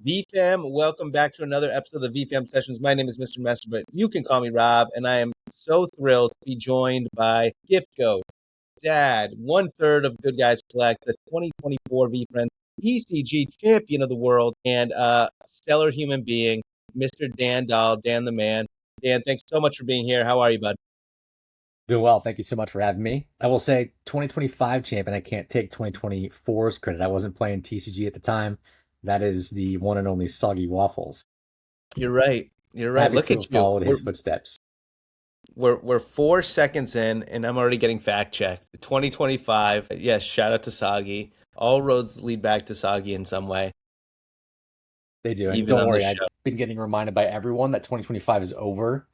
VeeFam, welcome back to another episode of the VeeFam Sessions. My name is Mr. Master, but you can call me Rob, and I am so thrilled to be joined by Gift Goat, Dad, 1/3 of Good Guys Collect, the 2024 VeeFriends TCG champion of the world, and a stellar human being, Mr. Dan Dahl, Dan the man. Dan, thanks so much for being here. How are you, bud? Doing well. Thank you so much for having me. I will say 2025 champion. I can't take 2024's credit. I wasn't playing TCG at the time. That is the one and only Soggy Waffles. You're right. You're right. Happy Look to at have you. followed his footsteps. We're 4 seconds in, and I'm already getting fact checked. 2025. Yes, shout out to Soggy. All roads lead back to Soggy in some way, They do. And even don't on this worry, I've show. been getting reminded by everyone that 2025 is over,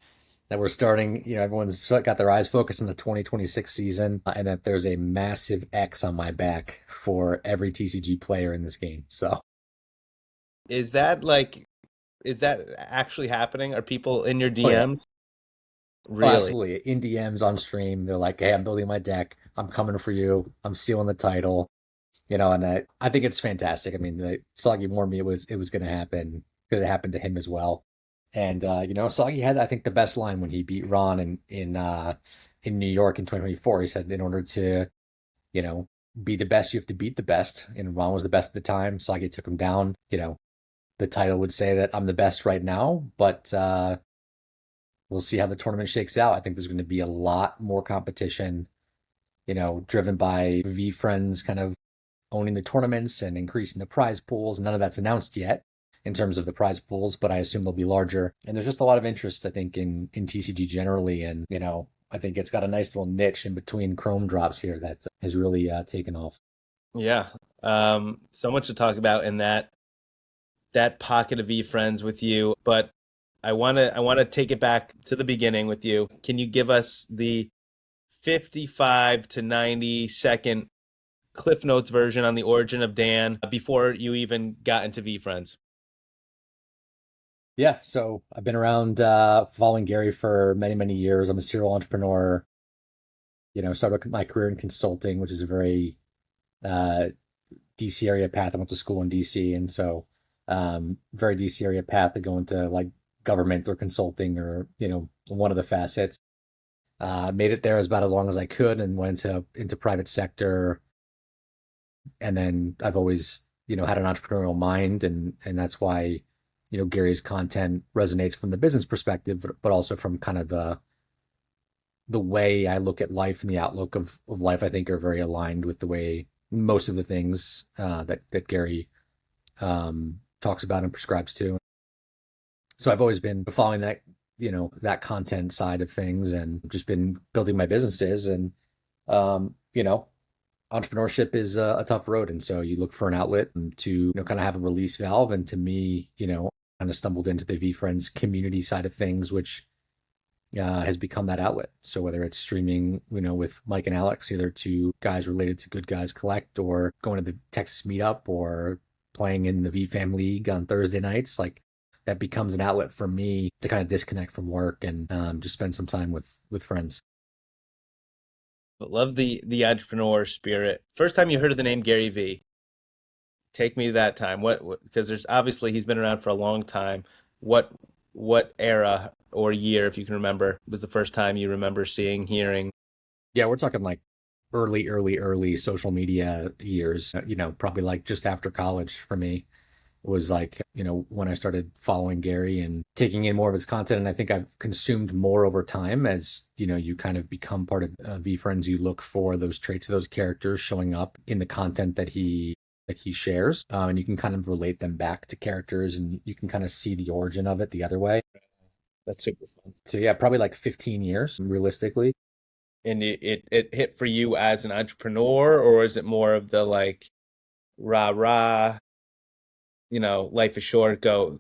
that we're starting, everyone's got their eyes focused on the 2026 season, and that there's a massive X on my back for every TCG player in this game. So, Is that like, is that actually happening? Are people in your oh yeah. DMs? Oh, Really? absolutely. In DMs on stream, they're like, "Hey, I'm building my deck. I'm coming for you. I'm sealing the title." And I think it's fantastic. I mean, Soggy warned me it was going to happen because it happened to him as well. And Soggy had, I think, the best line when he beat Ron in New York in 2024. He said, "In order to you know be the best, you have to beat the best." And Ron was the best at the time. Soggy took him down. The title would say that I'm the best right now, but we'll see how the tournament shakes out. I think there's going to be a lot more competition. Driven by VeeFriends kind of owning the tournaments and increasing the prize pools. None of that's announced yet in terms of the prize pools, but I assume they'll be larger. And there's just a lot of interest, I think, in TCG generally. And, I think it's got a nice little niche in between Chrome drops here that has really taken off. Yeah. So much to talk about in that pocket of VeeFriends with you, but I wanna take it back to the beginning with you. Can you give us the 55 to 90-second Cliff Notes version on the origin of Dan before you even got into VeeFriends? Yeah, so I've been around following Gary for many, many years. I'm a serial entrepreneur. Started my career in consulting, which is a very uh, DC area path. I went to school in DC, and so very DC area path to go into like government or consulting or one of the facets. Made it there as about as long as I could, and went into private sector. And then I've always had an entrepreneurial mind, and that's why Gary's content resonates from the business perspective, but also from kind of the way I look at life and the outlook of life. I think are very aligned with the way most of the things that Gary talks about and prescribes to. So I've always been following that content side of things, and just been building my businesses. And um, you know, entrepreneurship is a tough road, and so you look for an outlet and to kind of have a release valve. And to me, kind of stumbled into the VeeFriends community side of things, which has become that outlet. So whether it's streaming, with Mike and Alex, either two guys related to Good Guys Collect, or going to the Texas meetup, or playing in the VeeFam League on Thursday nights, like that becomes an outlet for me to kind of disconnect from work and just spend some time with friends. But love the entrepreneur spirit. First time you heard of the name Gary V, take me to that time. What because there's obviously he's been around for a long time. What what era or year, if you can remember, was the first time you remember seeing, hearing? Yeah, we're talking like early social media years. Probably like just after college for me was like, when I started following Gary and taking in more of his content. And I think I've consumed more over time as, you kind of become part of VeeFriends. You look for those traits of those characters showing up in the content that he shares. And you can kind of relate them back to characters, and you can kind of see the origin of it the other way. That's super fun. So yeah, probably like 15 years realistically. And it hit for you as an entrepreneur, or is it more of the like rah rah, life is short, go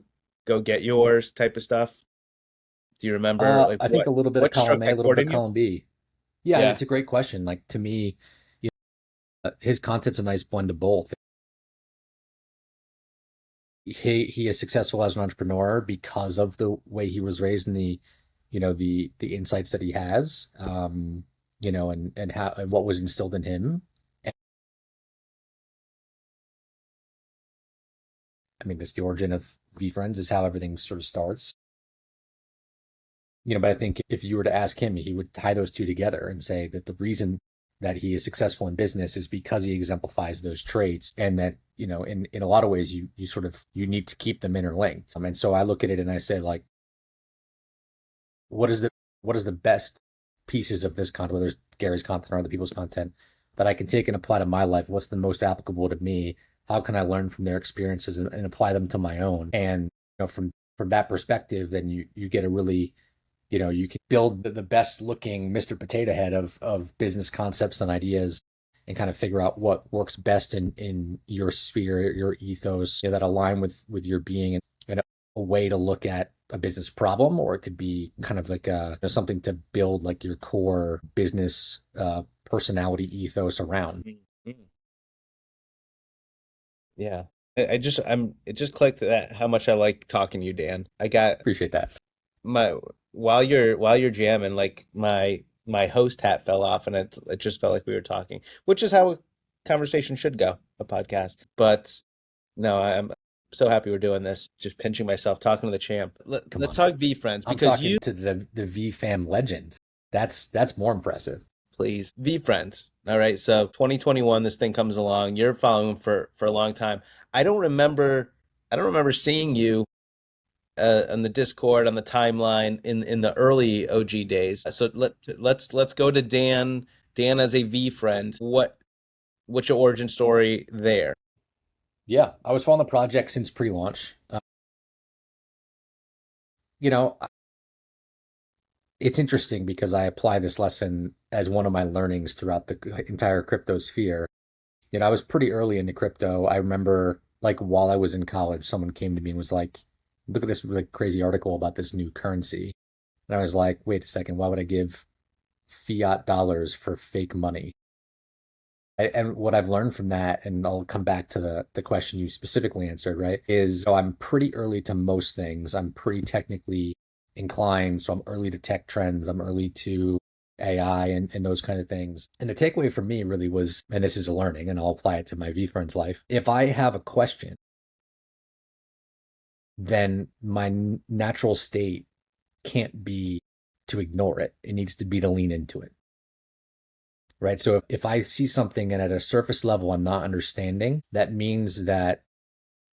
get yours type of stuff? Do you remember like I think what a little bit of what column struck A, a that little chord bit of in you? column B. Yeah, and Yeah. it's a great question. Like to me, his content's a nice blend of both. He is successful as an entrepreneur because of the way he was raised, and the insights that he has, and how and what was instilled in him. I mean, that's the origin of VeeFriends, is how everything sort of starts. But I think if you were to ask him, he would tie those two together and say that the reason that he is successful in business is because he exemplifies those traits, and that, in a lot of ways you need to keep them interlinked. And so I look at it and I say, like, what is the best pieces of this content, whether it's Gary's content or other people's content, that I can take and apply to my life? What's the most applicable to me? How can I learn from their experiences and apply them to my own? And from that perspective, then you get a really, you can build the best looking Mr. Potato Head of business concepts and ideas, and kind of figure out what works best in your sphere, your ethos, that align with your being, and a way to look at a business problem, or it could be kind of like something to build like your core business personality ethos around. Mm-hmm. Yeah. It just clicked that how much I like talking to you, Dan. I got Appreciate that. my while you're jamming, like my host hat fell off, and it just felt like we were talking, which is how a conversation should go, a podcast. But no, I'm so happy we're doing this. Just pinching myself, talking to the champ. Come Let's on. talk VeeFriends, I'm because talking to the VeeFam legend. That's more impressive. please, VeeFriends. All right, so 2021, this thing comes along. You're following for a long time. I don't remember seeing you on the Discord, on the timeline in the early OG days. So let's go to Dan. Dan as a VeeFriend. What's your origin story there? Yeah, I was following the project since pre-launch. You know, it's interesting because I apply this lesson as one of my learnings throughout the entire crypto sphere. I was pretty early into crypto. I remember, like, while I was in college, someone came to me and was like, "Look at this really crazy article about this new currency." And I was like, "Wait a second, why would I give fiat dollars for fake money?" And what I've learned from that, and I'll come back to the question you specifically answered, right, is, so I'm pretty early to most things. I'm pretty technically inclined, so I'm early to tech trends. I'm early to AI and those kind of things. And the takeaway for me really was, and this is a learning, and I'll apply it to my VeeFriends life. If I have a question, then my natural state can't be to ignore it. It needs to be to lean into it. Right. So if I see something and at a surface level I'm not understanding, that means that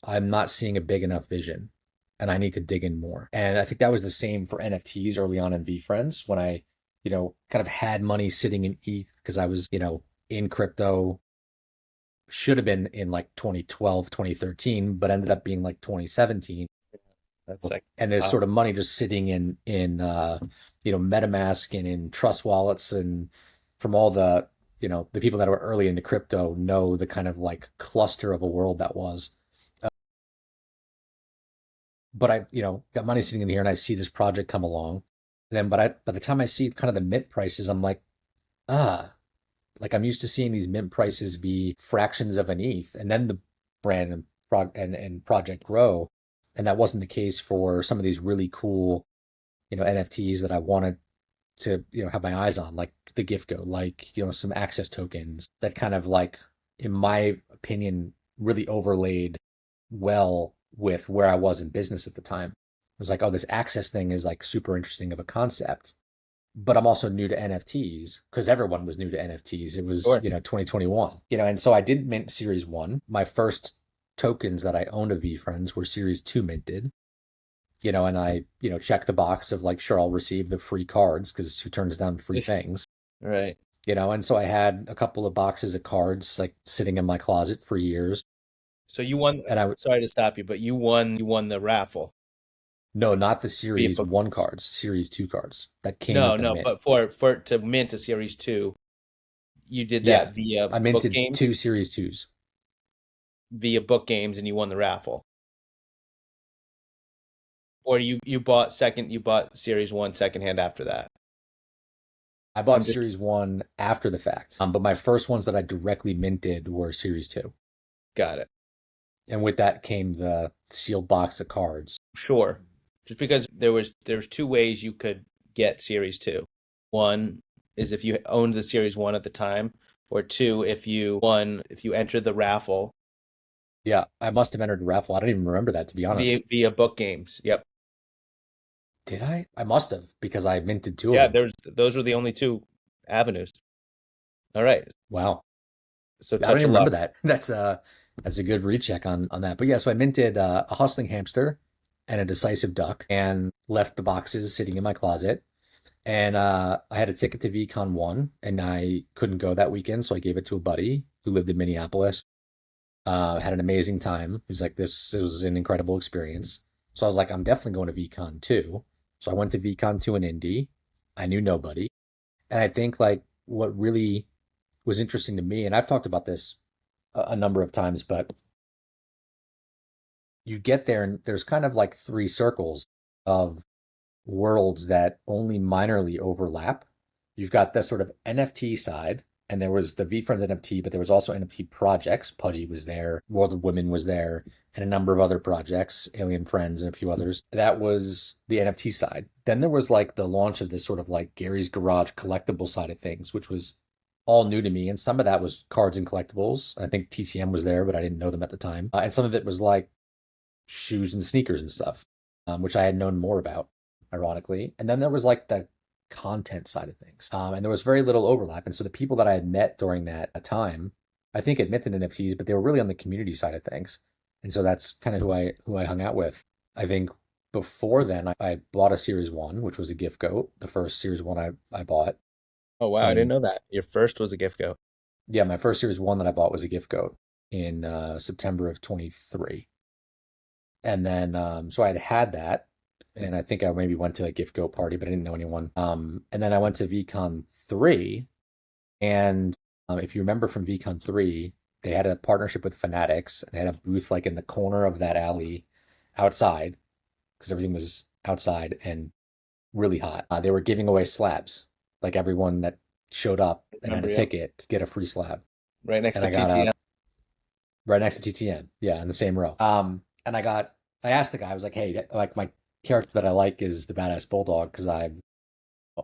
I'm not seeing a big enough vision and I need to dig in more. And I think that was the same for NFTs early on in VeeFriends, when I, kind of had money sitting in ETH because I was, in crypto, should have been in like 2012, 2013, but ended up being like 2017. That's like, And there's wow. sort of money just sitting in MetaMask and in trust wallets, and from all the people that were early into crypto know the kind of like cluster of a world that was. But I, got money sitting in here and I see this project come along. And then, by the time I see kind of the mint prices, I'm like, like, I'm used to seeing these mint prices be fractions of an ETH, and then the brand and project grow. And that wasn't the case for some of these really cool, NFTs that I wanted to, have my eyes on, like the GiftGo, like, some access tokens that kind of, like, in my opinion, really overlaid well with where I was in business at the time. It was like, oh, this access thing is like super interesting of a concept, but I'm also new to NFTs because everyone was new to NFTs. It was, Sure. 2021, and so I did mint Series 1. My first tokens that I owned of VeeFriends were Series 2 minted, and I, checked the box of like, sure, I'll receive the free cards because who turns down free things? Right. And so I had a couple of boxes of cards like sitting in my closet for years. So you won. And Sorry to stop you, but you won the raffle. no, not the Via Series book 1 games. cards, Series 2 cards that came No, with the no, mint. but for to mint a series two, you did Yeah, that via I book minted games, 2 Series 2s. and you won the raffle. Or you bought series one secondhand after that. I bought I'm just Series 1 after the fact, but my first ones that I directly minted were Series 2. got it. And with that came the sealed box of cards. Sure. Just because there's two ways you could get series two. One is if you owned the series one at the time, or two, if you entered the raffle Yeah, I must have entered a raffle. I don't even remember that, to be honest. via book games. Yep. Did I? I must have because I minted two of Yeah, them. there's those were the only two avenues. All right. Wow. So Yeah, I don't touch even of remember luck. that. That's a good recheck on that. But yeah, so I minted a hustling hamster and a decisive duck and left the boxes sitting in my closet. And I had a ticket to VeeCon 1 and I couldn't go that weekend, so I gave it to a buddy who lived in Minneapolis. Had an amazing time. He was like, this was an incredible experience. So I was like, I'm definitely going to VeeCon 2. So I went to VeeCon 2 in Indy. I knew nobody. And I think like what really was interesting to me, and I've talked about this a number of times, but you get there and there's kind of like three circles of worlds that only minorly overlap. You've got the sort of NFT side, and there was the VeeFriends NFT, but there was also NFT projects. Pudgy was there, World of Women was there, and a number of other projects, Alien Friends and a few others. That was the NFT side. Then there was like the launch of this sort of like Gary's Garage collectible side of things, which was all new to me. And some of that was cards and collectibles. I think TCM was there, but I didn't know them at the time. And some of it was like shoes and sneakers and stuff, which I had known more about, ironically. And then there was like the content side of things, and there was very little overlap. And so the people that I had met during that time, I think had minted NFTs, but they were really on the community side of things. And so that's kind of who I hung out with. I think before then, I bought a Series One, which was a gift goat, the first Series One I bought. Oh wow, I didn't And know that. Your first was a gift go. yeah, my first Series One that I bought was a gift goat in September of 23. And then so I had that, and I think I maybe went to a gift go party, but I didn't know anyone. And then I went to VeeCon 3, and if you remember from VeeCon 3, they had a partnership with Fanatics. They had a booth like in the corner of that alley outside because everything was outside and really hot. They were giving away slabs. Like everyone that showed up and had a Remember, yep. ticket could get a free slab. Right next And to I got a TTM. right next to TTM. Yeah, in the same row. And I asked the guy, I was like, hey, like my character that I like is the badass bulldog because I've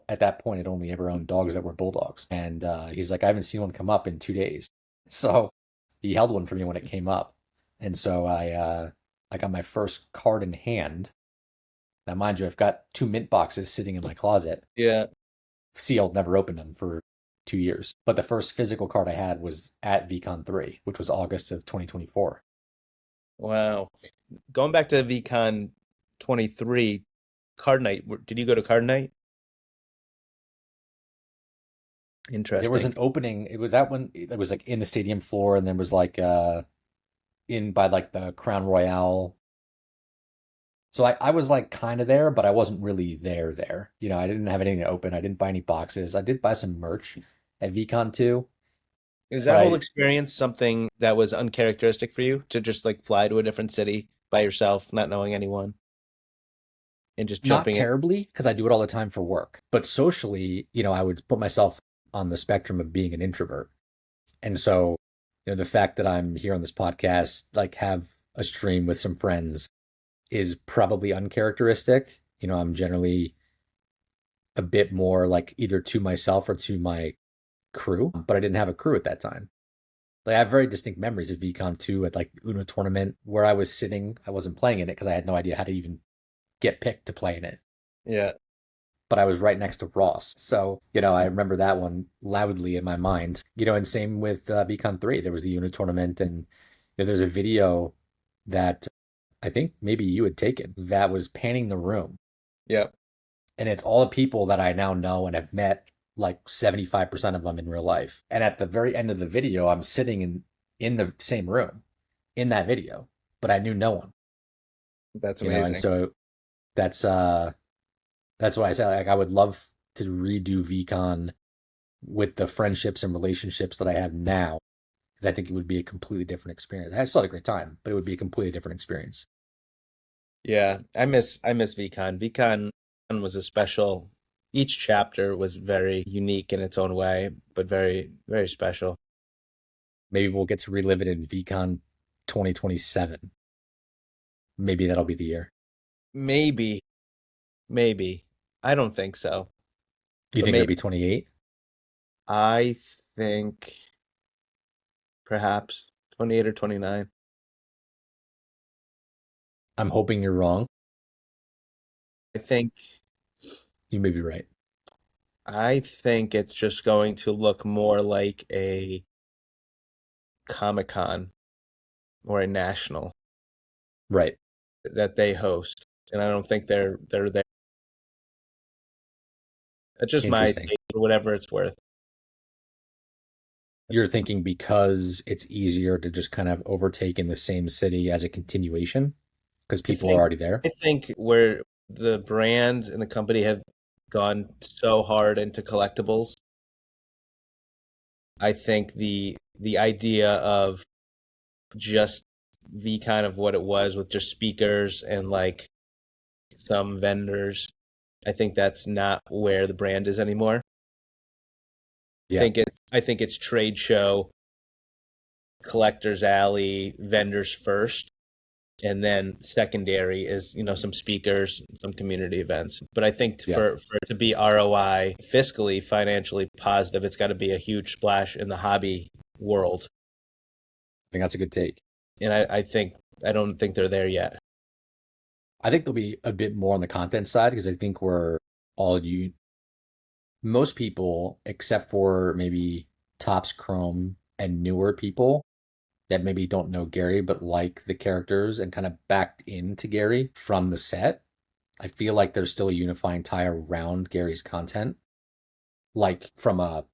at that point had only ever owned dogs that were bulldogs. And he's like, I haven't seen one come up in 2 days. So he held one for me when it came up. And so I got my first card in hand. Now, mind you, I've got two mint boxes sitting in my closet, Yeah. sealed, never opened them for 2 years. But the first physical card I had was at VeeCon 3, which was August of 2024. Wow. Going back to VCon 23, card night. Did you go to card night? There was Interesting. an opening. It was that one. It was like in the stadium floor, and then was like in by like the Crown Royale. So I was like kind of there, but I wasn't really there. You know, I didn't have anything to open. I didn't buy any boxes. I did buy some merch at VeeCon too, Is but that whole experience something that was uncharacteristic for you to just like fly to a different city by yourself, not knowing anyone, and just not jumping in? terribly because I do it all the time for work. But socially, I would put myself on the spectrum of being an introvert. And so, the fact that I'm here on this podcast, like have a stream with some friends is probably uncharacteristic. I'm generally a bit more like either to myself or to my crew, but I didn't have a crew at that time. Like I have very distinct memories of VCon 2 at like Uno tournament where I was sitting, I wasn't playing in it because I had no idea how to even get picked to play in it. Yeah. But I was right next to Ross. So, I remember that one loudly in my mind. And same with VCon 3. There was the Uno tournament, and there's a video that I think maybe you had taken that was panning the room. Yeah. And it's all the people that I now know and have met, like 75% of them in real life. And at the very end of the video, I'm sitting in the same room in that video, but I knew no one, That's and amazing. so that's uh that's why I say like I would love to redo VCon with the friendships and relationships that I have now, because I think it would be a completely different experience. I still had a great time, but it would be a completely different experience. Yeah. I miss VCon. VCon was a special. Each chapter was very unique in its own way, but very, very special. Maybe we'll get to relive it in VCon 2027. Maybe that'll be the year. Maybe, maybe. I don't think so, You but think it'll maybe. be 28? I think perhaps 28 or 29. I'm hoping you're wrong. I think You may be right. I think it's just going to look more like a Comic-Con or a national Right. that they host, and I don't think they're there. That's just my Interesting. take, or whatever it's worth. You're thinking because it's easier to just kind of overtake in the same city as a continuation because I people are think already there. I think where the brand and the company have gone so hard into collectibles, I think the idea of just the kind of what it was with just speakers and like some vendors, I think that's not where the brand is anymore. Yeah. I think it's trade show, collectors alley, vendors first, and then secondary is some speakers, some community events. But I think Yeah. for it to be ROI fiscally, financially positive, it's got to be a huge splash in the hobby world, I think that's a good take. and I don't think they're there yet. I think there'll be a bit more on the content side because I think we're all you most people, except for maybe Tops Chrome and newer people that maybe don't know Gary but like the characters and kind of backed into Gary from the set. I feel like there's still a unifying tie around Gary's content, like from a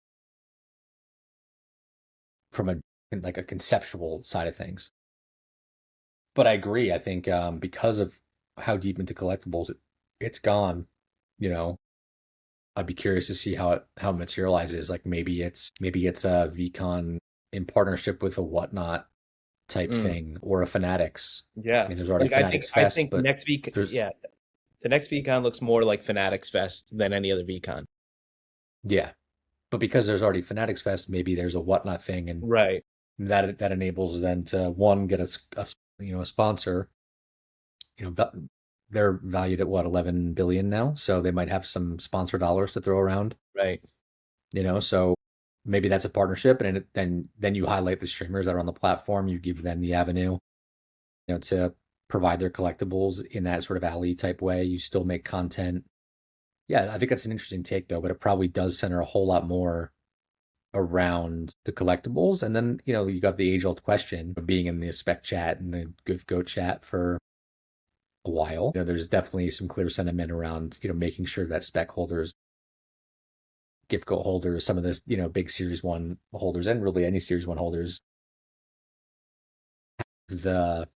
like a conceptual side of things. But I agree. I think because of how deep into collectibles it's gone, you know, I'd be curious to see how it materializes. Like maybe it's a VeeCon in partnership with a WhatNot type Mm, thing or a Fanatics. I yeah, mean, there's already like Fanatics I Fest, think but there's the next VCon looks more like Fanatics Fest than any other VCon. yeah, but because there's already Fanatics Fest, maybe there's a WhatNot thing, and Right, that enables them to one get a sponsor. You know, they're valued at what 11 billion now, so they might have some sponsor dollars to throw around. right. So maybe that's a partnership, and then you highlight the streamers that are on the platform. You give them the avenue, to provide their collectibles in that sort of alley type way. You still make content. Yeah, I think that's an interesting take though, but it probably does center a whole lot more around the collectibles. And then, you got the age old question of being in the spec chat and the Goof Goat chat for a while. There's definitely some clear sentiment around, making sure that spec holders, gift goat holders, some of this, big series one holders, and really any series one holders, the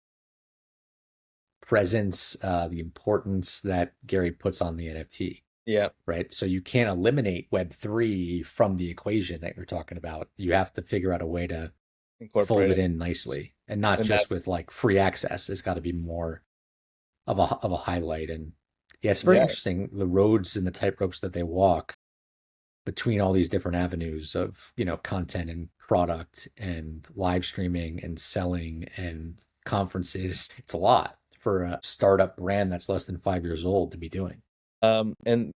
presence, the importance that Gary puts on the NFT. Yeah, Right? So you can't eliminate Web3 from the equation that you're talking about. You have to figure out a way to fold incorporate it it, in nicely and not and just that's with like free access. It's got to be more of a highlight. And yeah, it's very yeah. interesting the roads and the tightropes that they walk between all these different avenues of, content and product and live streaming and selling and conferences. It's a lot for a startup brand that's less than 5 years old to be doing. And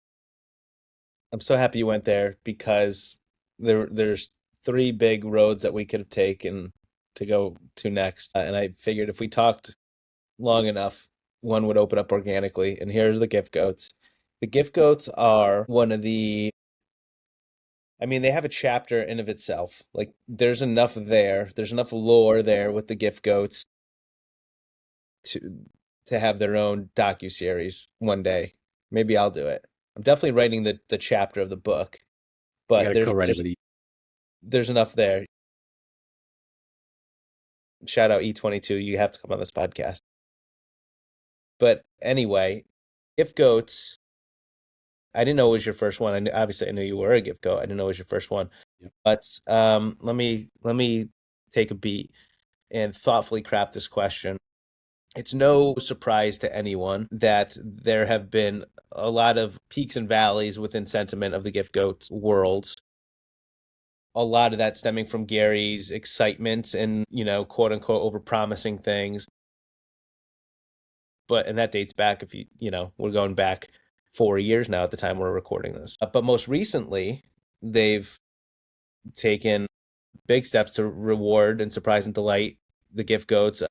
I'm so happy you went there because there's three big roads that we could have taken to go to next. And I figured if we talked long enough, one would open up organically. And here's the gift goats. The gift goats are one of the, I mean, they have a chapter in of itself. Like there's enough there. There's enough lore there with the gift goats to have their own docu-series one day. Maybe I'll do it. I'm definitely writing the chapter of the book, You got but to co-write it with there's enough there. Shout out E22. You have to come on this podcast. But anyway, gift goats. I didn't know it was your first one. Obviously I knew you were a gift goat. I didn't know it was your first one. Yep. But let me take a beat and thoughtfully craft this question. It's no surprise to anyone that there have been a lot of peaks and valleys within sentiment of the gift goats world. A lot of that stemming from Gary's excitement and, quote unquote, over promising things. And that dates back, if we're going back 4 years now at the time we're recording this. But most recently, they've taken big steps to reward and surprise and delight the gift goats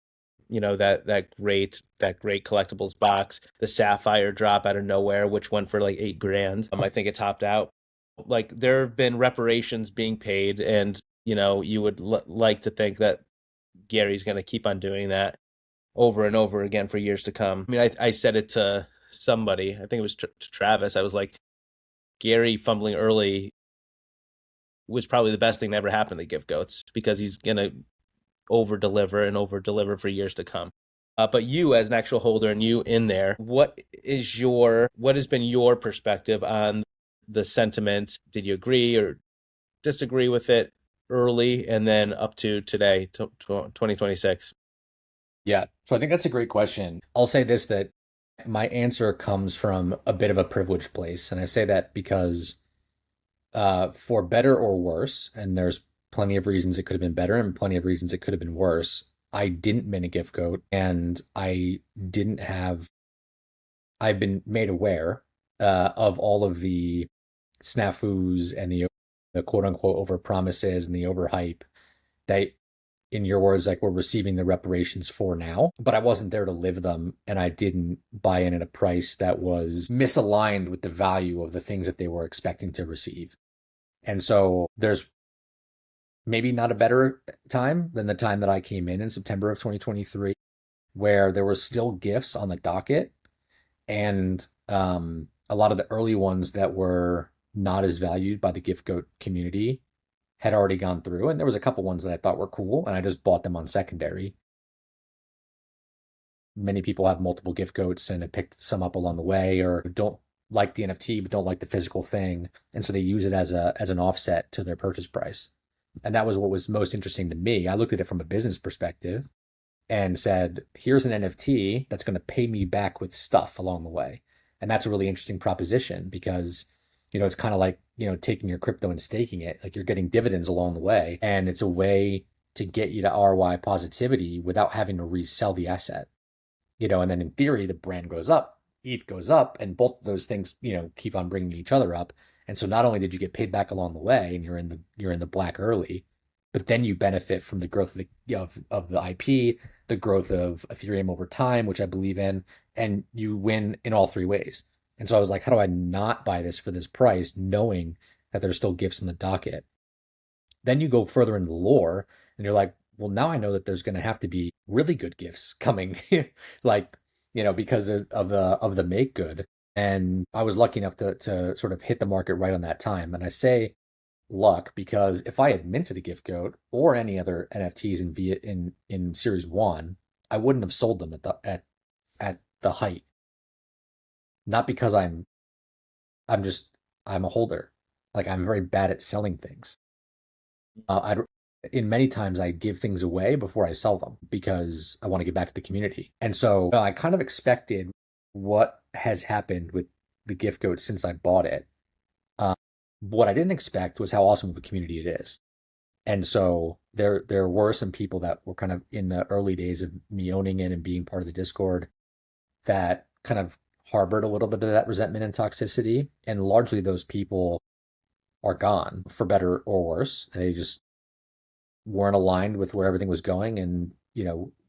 that great collectibles box, the Sapphire drop out of nowhere, which went for like 8 grand. I think it topped out. Like there have been reparations being paid, and you would like to think that Gary's going to keep on doing that over and over again for years to come. I mean, I said it to somebody, I think it was to Travis. I was like, Gary fumbling early was probably the best thing that ever happened to Gift Goats, because he's going to over deliver for years to come. But you as an actual holder, and you in there, what has been your perspective on the sentiment? Did you agree or disagree with it early, and then up to today, 2026? Yeah. So I think that's a great question. I'll say this, that my answer comes from a bit of a privileged place. And I say that because for better or worse, and there's plenty of reasons it could have been better and plenty of reasons it could have been worse, I didn't mint a gift code, and I've been made aware of all of the snafus and the quote unquote over promises and the overhype that, in your words, like we're receiving the reparations for now, but I wasn't there to live them, and I didn't buy in at a price that was misaligned with the value of the things that they were expecting to receive. And so there's maybe not a better time than the time that I came in September of 2023, where there were still gifts on the docket, and a lot of the early ones that were not as valued by the gift goat community had already gone through, and there was a couple ones that I thought were cool, and I just bought them on secondary. Many people have multiple gift goats and have picked some up along the way, or don't like the NFT but don't like the physical thing, and so they use it as an offset to their purchase price. And that was what was most interesting to me. I looked at it from a business perspective and said, here's an NFT that's going to pay me back with stuff along the way. And that's a really interesting proposition, because, it's kind of like, taking your crypto and staking it, like you're getting dividends along the way. And it's a way to get you to ROI positivity without having to resell the asset, and then in theory, the brand goes up, ETH goes up, and both of those things, keep on bringing each other up. And so not only did you get paid back along the way and you're in the black early, but then you benefit from the growth of the IP, the growth of Ethereum over time, which I believe in, and you win in all three ways. And so I was like, how do I not buy this for this price, knowing that there's still gifts in the docket? Then you go further into the lore, and you're like, well, now I know that there's going to have to be really good gifts coming, like, because of the make good. And I was lucky enough to sort of hit the market right on that time. And I say luck because if I had minted a gift goat or any other NFTs in Series 1, I wouldn't have sold them at the height. Not because I'm just I'm a holder. Like, I'm very bad at selling things. I in many times I give things away before I sell them because I want to get back to the community. And so I kind of expected what has happened with the gift goat since I bought it. What I didn't expect was how awesome of a community it is. And so there were some people that were kind of in the early days of me owning it and being part of the Discord that kind of harbored a little bit of that resentment and toxicity. And largely those people are gone, for better or worse. They just weren't aligned with where everything was going, and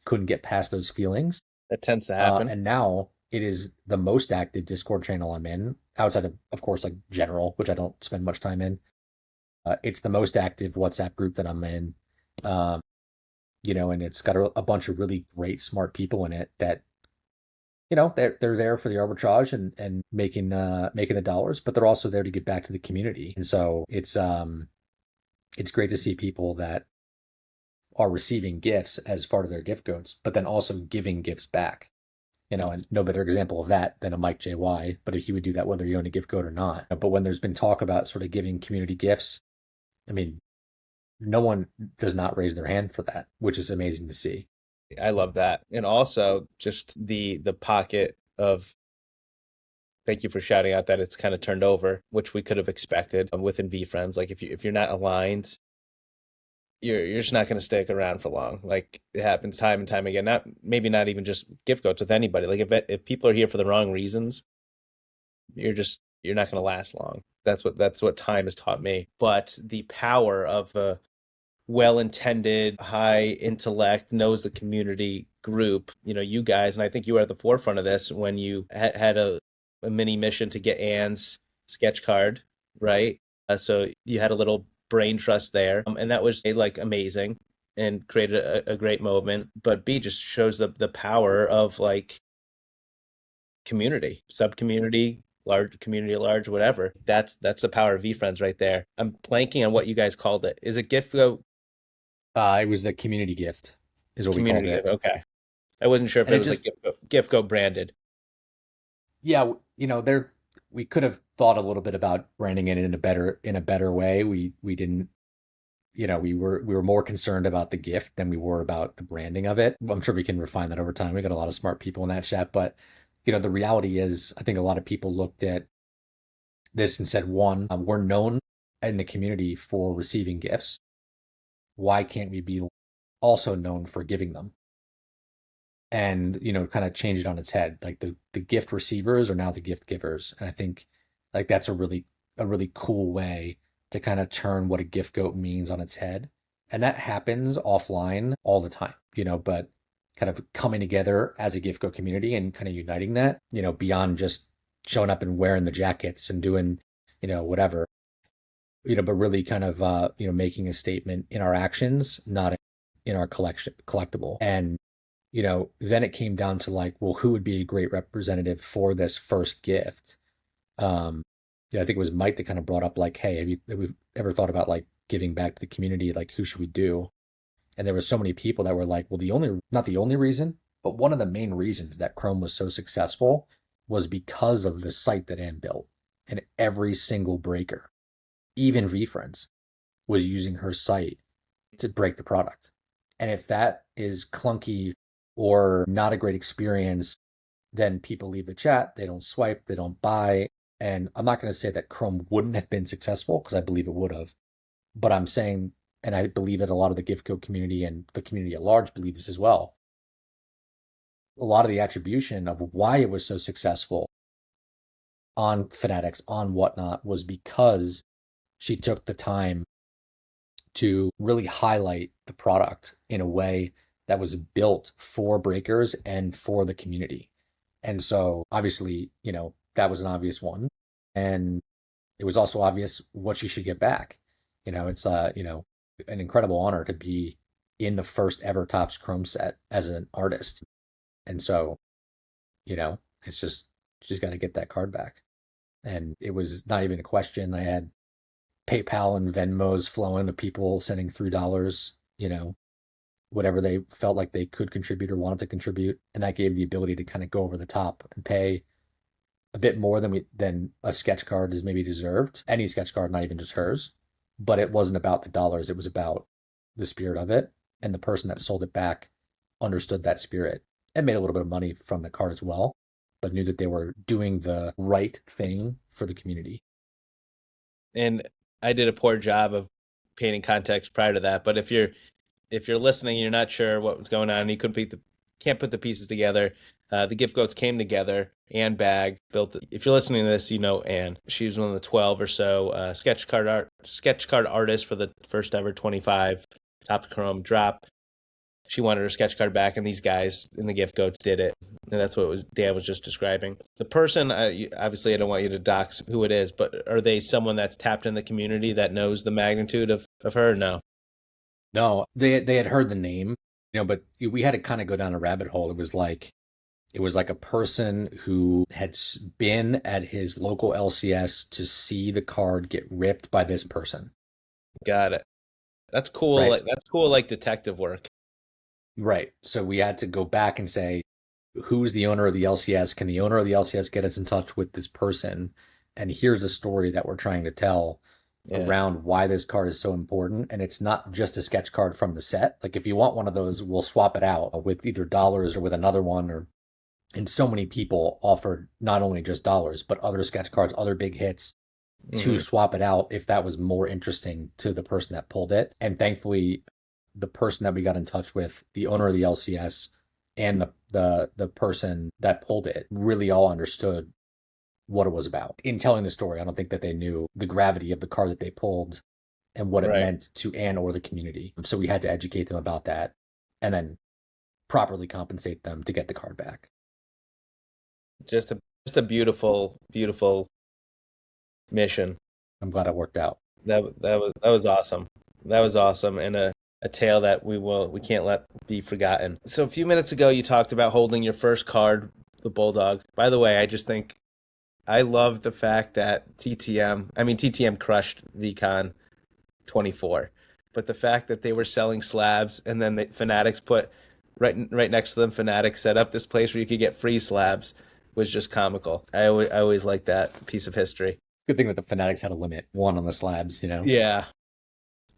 couldn't get past those feelings. That tends to happen. And now it is the most active Discord channel I'm in, outside of course, like general, which I don't spend much time in. It's the most active WhatsApp group that I'm in. And it's got a bunch of really great, smart people in it that, they're there for the arbitrage and making the dollars, but they're also there to get back to the community. And so it's great to see people that are receiving gifts as part of their gift codes, but then also giving gifts back. And no better example of that than a Mike JY, but he would do that whether you own a gift code or not. But when there's been talk about sort of giving community gifts, I mean, no one does not raise their hand for that, which is amazing to see. I love that. And also just the pocket of, thank you for shouting out that it's kind of turned over, which we could have expected within VeeFriends. Like if you're not aligned, you're just not going to stick around for long. Like it happens time and time again. Maybe not even just gift codes, with anybody. Like if people are here for the wrong reasons, you're not going to last long. That's what time has taught me. But the power of well-intended, high intellect, knows the community group. You guys, and I think you were at the forefront of this when you had a mini mission to get Anne's sketch card, right? So you had a little brain trust there, and that was like amazing and created a great moment. But B just shows the power of like community, sub community, large community at large, whatever. That's the power of VeeFriends right there. I'm blanking on what you guys called it. Is it gift go It was the community gift, is what we called community it. gift? Okay. I wasn't sure if And it it was like just, gift go branded. yeah, there we could have thought a little bit about branding it in a better way. We didn't, we were more concerned about the gift than we were about the branding of it. I'm sure we can refine that over time. We got a lot of smart people in that chat, but the reality is, I think a lot of people looked at this and said, one, we're known in the community for receiving gifts. Why can't we be also known for giving them? And kind of change it on its head. Like the gift receivers are now the gift givers, and I think like that's a really cool way to kind of turn what a gift goat means on its head. And that happens offline all the time, but kind of coming together as a gift goat community and kind of uniting that, beyond just showing up and wearing the jackets and doing whatever, but really kind of making a statement in our actions, not in our collectible. And then it came down to like, well, who would be a great representative for this first gift? Yeah, I think it was Mike that kind of brought up like, hey, have you ever thought about like giving back to the community? Like, who should we do? And there were so many people that were like, well, not the only reason, but one of the main reasons that Chrome was so successful was because of the site that Anne built. And every single breaker, even VeeFriends, was using her site to break the product. And if that is clunky or not a great experience, then people leave the chat, they don't swipe, they don't buy. And I'm not going to say that Chrome wouldn't have been successful, because I believe it would have. But I'm saying, and I believe that a lot of the GiftCode community and the community at large believe this as well, a lot of the attribution of why it was so successful on Fanatics, on WhatNot, was because she took the time to really highlight the product in a way that was built for breakers and for the community. And so obviously, that was an obvious one. And it was also obvious what she should get back. It's an incredible honor to be in the first ever Topps Chrome set as an artist. And so, it's just she's got to get that card back. And it was not even a question. I had PayPal and Venmos flowing of people sending $3, whatever they felt like they could contribute or wanted to contribute. And that gave the ability to kind of go over the top and pay a bit more than a sketch card is maybe deserved. Any sketch card, not even just hers. But it wasn't about the dollars. It was about the spirit of it. And the person that sold it back understood that spirit and made a little bit of money from the card as well, but knew that they were doing the right thing for the community. And I did a poor job of painting context prior to that. But if you're listening, you're not sure what was going on, you can't put the pieces together. The gift goats came together. Anne Bag built it. If you're listening to this, you know Anne. She was one of the 12 or so sketch card artists for the first ever 25 Topps Chrome drop. She wanted her sketch card back, and these guys in the gift goats did it. And that's what Dan was just describing. The person, obviously, I don't want you to dox who it is, but are they someone that's tapped in the community that knows the magnitude of her? No. No, they had heard the name, but we had to kind of go down a rabbit hole. It was like a person who had been at his local LCS to see the card get ripped by this person. Got it. That's cool. Right. That's cool, like detective work. Right. So we had to go back and say, who's the owner of the LCS? Can the owner of the LCS get us in touch with this person? And here's the story that we're trying to tell around why this card is so important. And it's not just a sketch card from the set. Like if you want one of those, we'll swap it out with either dollars or with another one. And so many people offered not only just dollars, but other sketch cards, other big hits to swap it out if that was more interesting to the person that pulled it. And thankfully, the person that we got in touch with, the owner of the LCS and the person that pulled it, really all understood what it was about. In telling the story, I don't think that they knew the gravity of the card that they pulled and what it Right. meant to and or the community. So we had to educate them about that and then properly compensate them to get the card back. Just a beautiful, beautiful mission. I'm glad it worked out. That was awesome. That was awesome, and a tale that we can't let be forgotten. So a few minutes ago, you talked about holding your first card, the Bulldog. By the way, I just think I love the fact that TTM crushed VeeCon 24, but the fact that they were selling slabs and then Fanatics put right next to them, Fanatics set up this place where you could get free slabs was just comical. I always like that piece of history. Good thing that the Fanatics had a limit, one on the slabs, you know? Yeah,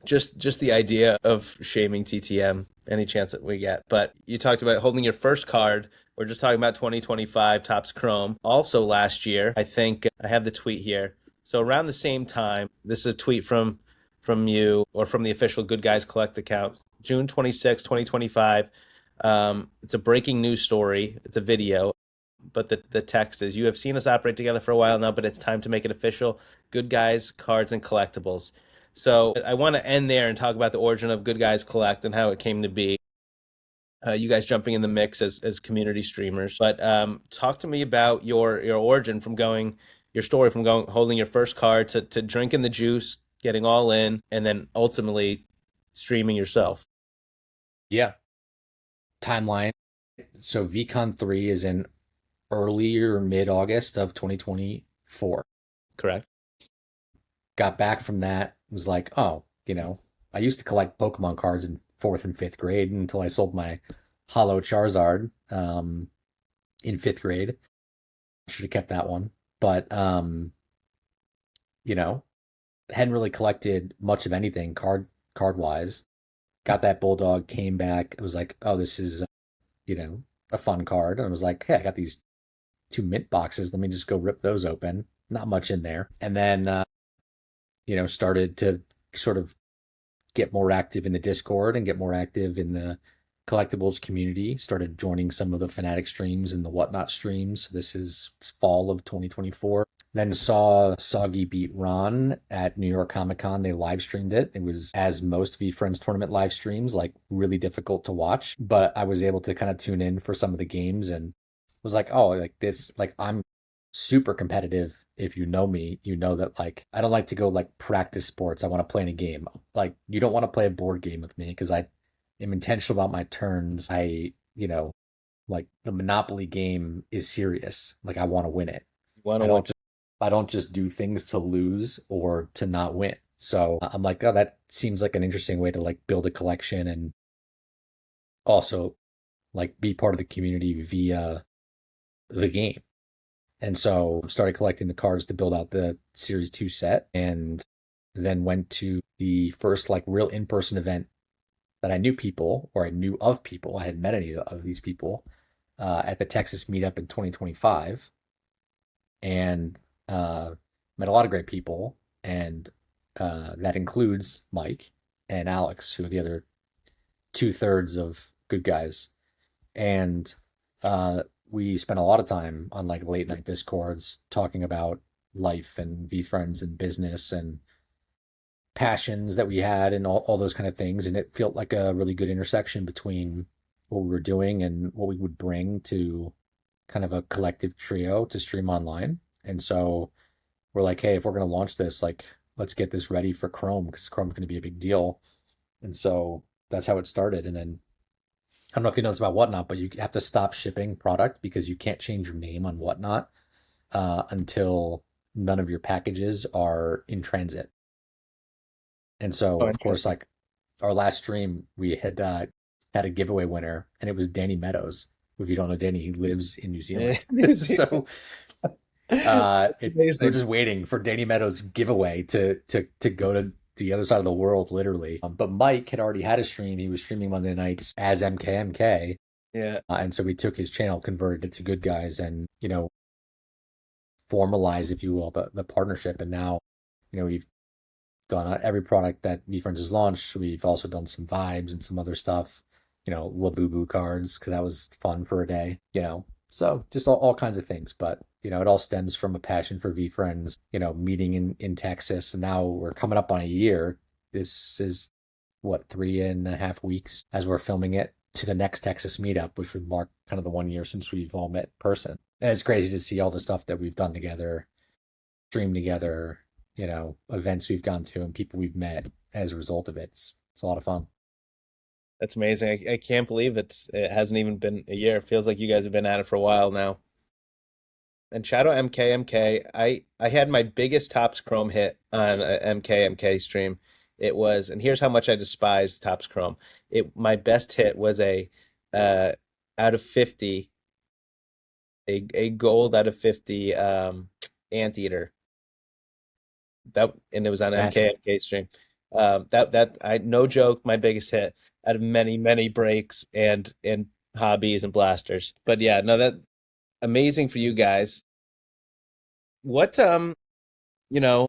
just the idea of shaming TTM any chance that we get. But you talked about holding your first card. We're just talking about 2025 Topps Chrome. Also last year, I think I have the tweet here. So around the same time, this is a tweet from you or from the official Good Guys Collect account, June 26, 2025. It's a breaking news story. It's a video, but the text is, you have seen us operate together for a while now, but it's time to make it official. Good Guys, Cards, and Collectibles. So I want to end there and talk about the origin of Good Guys Collect and how it came to be. You guys jumping in the mix as community streamers, but talk to me about your origin from your story from going holding your first card to drinking the juice, getting all in, and then ultimately streaming yourself. Yeah. Timeline. So VeeCon 3 is in early or mid-August of 2024. Correct. Got back from that, was like, oh, I used to collect Pokemon cards in fourth and fifth grade until I sold my Holo Charizard in fifth grade. Should have kept that one. But, hadn't really collected much of anything card-wise. Got that Bulldog, came back. It was like, oh, this is, a fun card. And I was like, hey, I got these 2 mint boxes. Let me just go rip those open. Not much in there. And then, started to sort of get more active in the Discord and get more active in the collectibles community. Started joining some of the Fanatic streams and the WhatNot streams. This is fall of 2024. Then saw Soggy beat Ron at New York Comic Con. They live streamed it. It was, as most VeeFriends tournament live streams, like really difficult to watch. But I was able to kind of tune in for some of the games and was like, oh, like this, like I'm super competitive. If you know me, you know that like I don't like to go like practice sports. I want to play in a game. Like you don't want to play a board game with me because I am intentional about my turns. Like the Monopoly game is serious. Like I want to win it. I don't just do things to lose or to not win. So I'm like, oh, that seems like an interesting way to like build a collection and also like be part of the community via the game. And so started collecting the cards to build out the Series 2 set and then went to the first like real in-person event that I knew people or I knew of people. I hadn't met any of these people at the Texas meetup in 2025 and met a lot of great people. And that includes Mike and Alex, who are the other 2/3 of Good Guys. And we spent a lot of time on like late night discords talking about life and VeeFriends and business and passions that we had and all those kind of things. And it felt like a really good intersection between what we were doing and what we would bring to kind of a collective trio to stream online. And so we're like, hey, if we're going to launch this, like, let's get this ready for Chrome because Chrome's going to be a big deal. And so that's how it started. And then I don't know if you know this about WhatNot, but you have to stop shipping product because you can't change your name on WhatNot until none of your packages are in transit. And so, of course, like our last stream, we had a giveaway winner, and it was Danny Meadows. If you don't know Danny, he lives in New Zealand. So we're just waiting for Danny Meadows' giveaway to go to the other side of the world, literally. But Mike had already had a stream. He was streaming Monday nights as MKMK. Yeah. And so we took his channel, converted it to Good Guys, and formalized, if you will, the partnership. And now, we've done every product that VeeFriends has launched. We've also done some vibes and some other stuff, Labubu cards, because that was fun for a day, so just all kinds of things. But, it all stems from a passion for VeeFriends, meeting in Texas. And now we're coming up on a year this is what, 3.5 weeks as we're filming it to the next Texas meetup, which would mark kind of the 1 year since we've all met in person. And it's crazy to see all the stuff that we've done together, streamed together, events we've gone to and people we've met as a result of it. It's a lot of fun. That's amazing. I can't believe it hasn't even been a year. It feels like you guys have been at it for a while now. And shout out MK. I had my biggest Tops Chrome hit on a MK stream. It was, and here's how much I despise Tops Chrome. My best hit was a uh out of 50, a gold out of 50 anteater. That, and it was on Massive. MK stream. That I, no joke, my biggest hit out of many breaks and hobbies and blasters. But yeah, no, that amazing for you guys. What you know,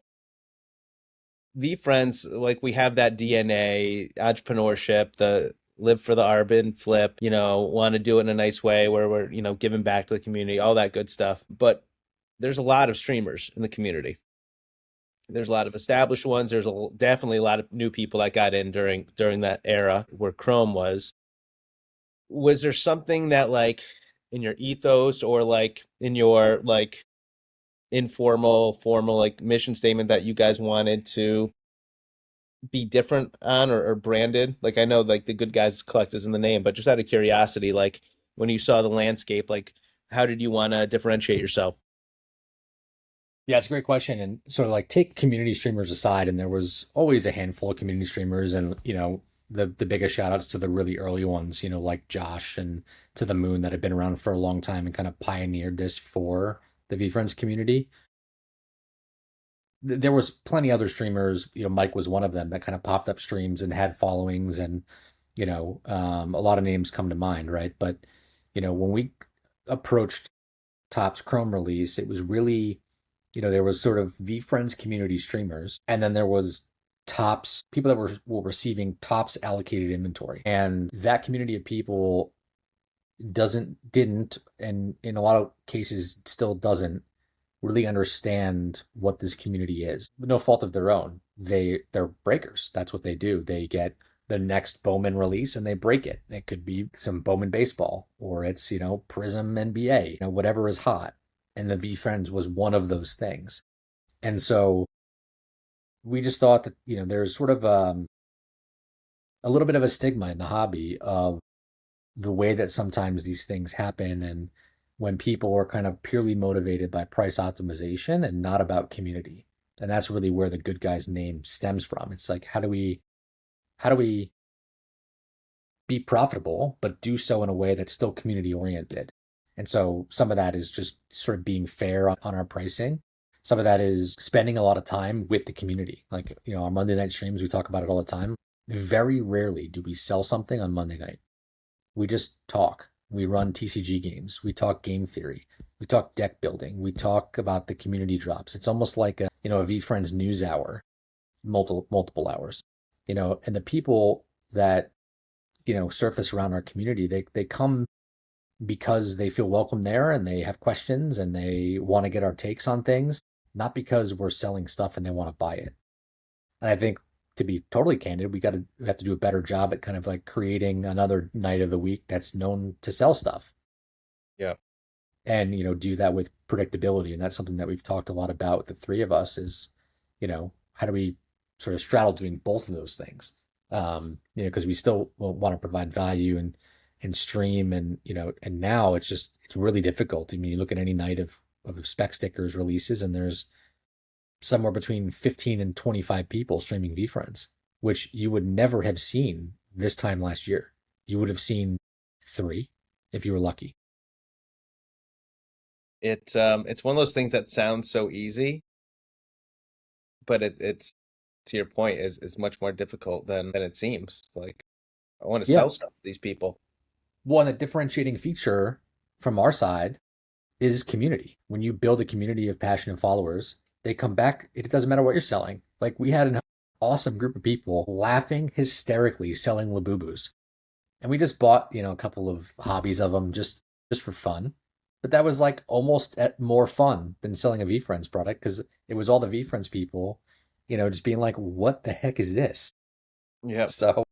VeeFriends, like we have that DNA, entrepreneurship, the live for the Arbin flip, want to do it in a nice way where we're, giving back to the community, all that good stuff. But there's a lot of streamers in the community. There's a lot of established ones. There's definitely a lot of new people that got in during that era where Chrome was. Was there something that, like, in your ethos or like in your like informal, formal, like, mission statement that you guys wanted to be different on, or branded? Like, I know like the Good Guys Collect is in the name, but just out of curiosity, like when you saw the landscape, like how did you want to differentiate yourself? Yeah, it's a great question. And sort of like take community streamers aside, and there was always a handful of community streamers, and the biggest shout outs to the really early ones, like Josh and To the Moon that have been around for a long time and kind of pioneered this for the VeeFriends community. There was plenty other streamers, Mike was one of them that kind of popped up streams and had followings, and a lot of names come to mind, right? But when we approached Topps Chrome release, it was really, there was sort of VeeFriends community streamers, and then there was Topps people that were receiving Topps allocated inventory, and that community of people didn't, and in a lot of cases still doesn't really understand what this community is. No fault of their own. They're breakers. That's what they do. They get the next Bowman release and they break it. It could be some Bowman baseball, or it's, Prism NBA, whatever is hot. And the VeeFriends was one of those things. And so we just thought that, there's sort of a little bit of a stigma in the hobby of the way that sometimes these things happen, and when people are kind of purely motivated by price optimization and not about community. And that's really where the Good Guys name stems from. It's like, how do we be profitable but do so in a way that's still community oriented? And so some of that is just sort of being fair on our pricing. Some of that is spending a lot of time with the community. Like, our Monday night streams, we talk about it all the time. Very rarely do we sell something on Monday night. We just talk. We run TCG games. We talk game theory. We talk deck building. We talk about the community drops. It's almost like a VeeFriends news hour, multiple hours. And the people that surface around our community, they come because they feel welcome there and they have questions and they want to get our takes on things, not because we're selling stuff and they want to buy it. And I think, to be totally candid, we have to do a better job at kind of like creating another night of the week that's known to sell stuff, Yeah. and do that with predictability. And that's something that we've talked a lot about, the three of us, is how do we sort of straddle doing both of those things, because we still want to provide value and stream, and now it's really difficult. I mean, you look at any night of spec stickers releases, and there's somewhere between 15 and 25 people streaming VeeFriends, which you would never have seen this time last year. You would have seen 3 if you were lucky. It's one of those things that sounds so easy, but it's, to your point, is much more difficult than it seems. Like, I want to Yeah. sell stuff to these people. One, the differentiating feature from our side is community. When you build a community of passionate followers, they come back. It doesn't matter what you're selling. Like, we had an awesome group of people laughing hysterically selling Labubus. And we just bought, a couple of hobbies of them just for fun. But that was like almost more fun than selling a VeeFriends product, because it was all the VeeFriends people, just being like, what the heck is this? Yep. So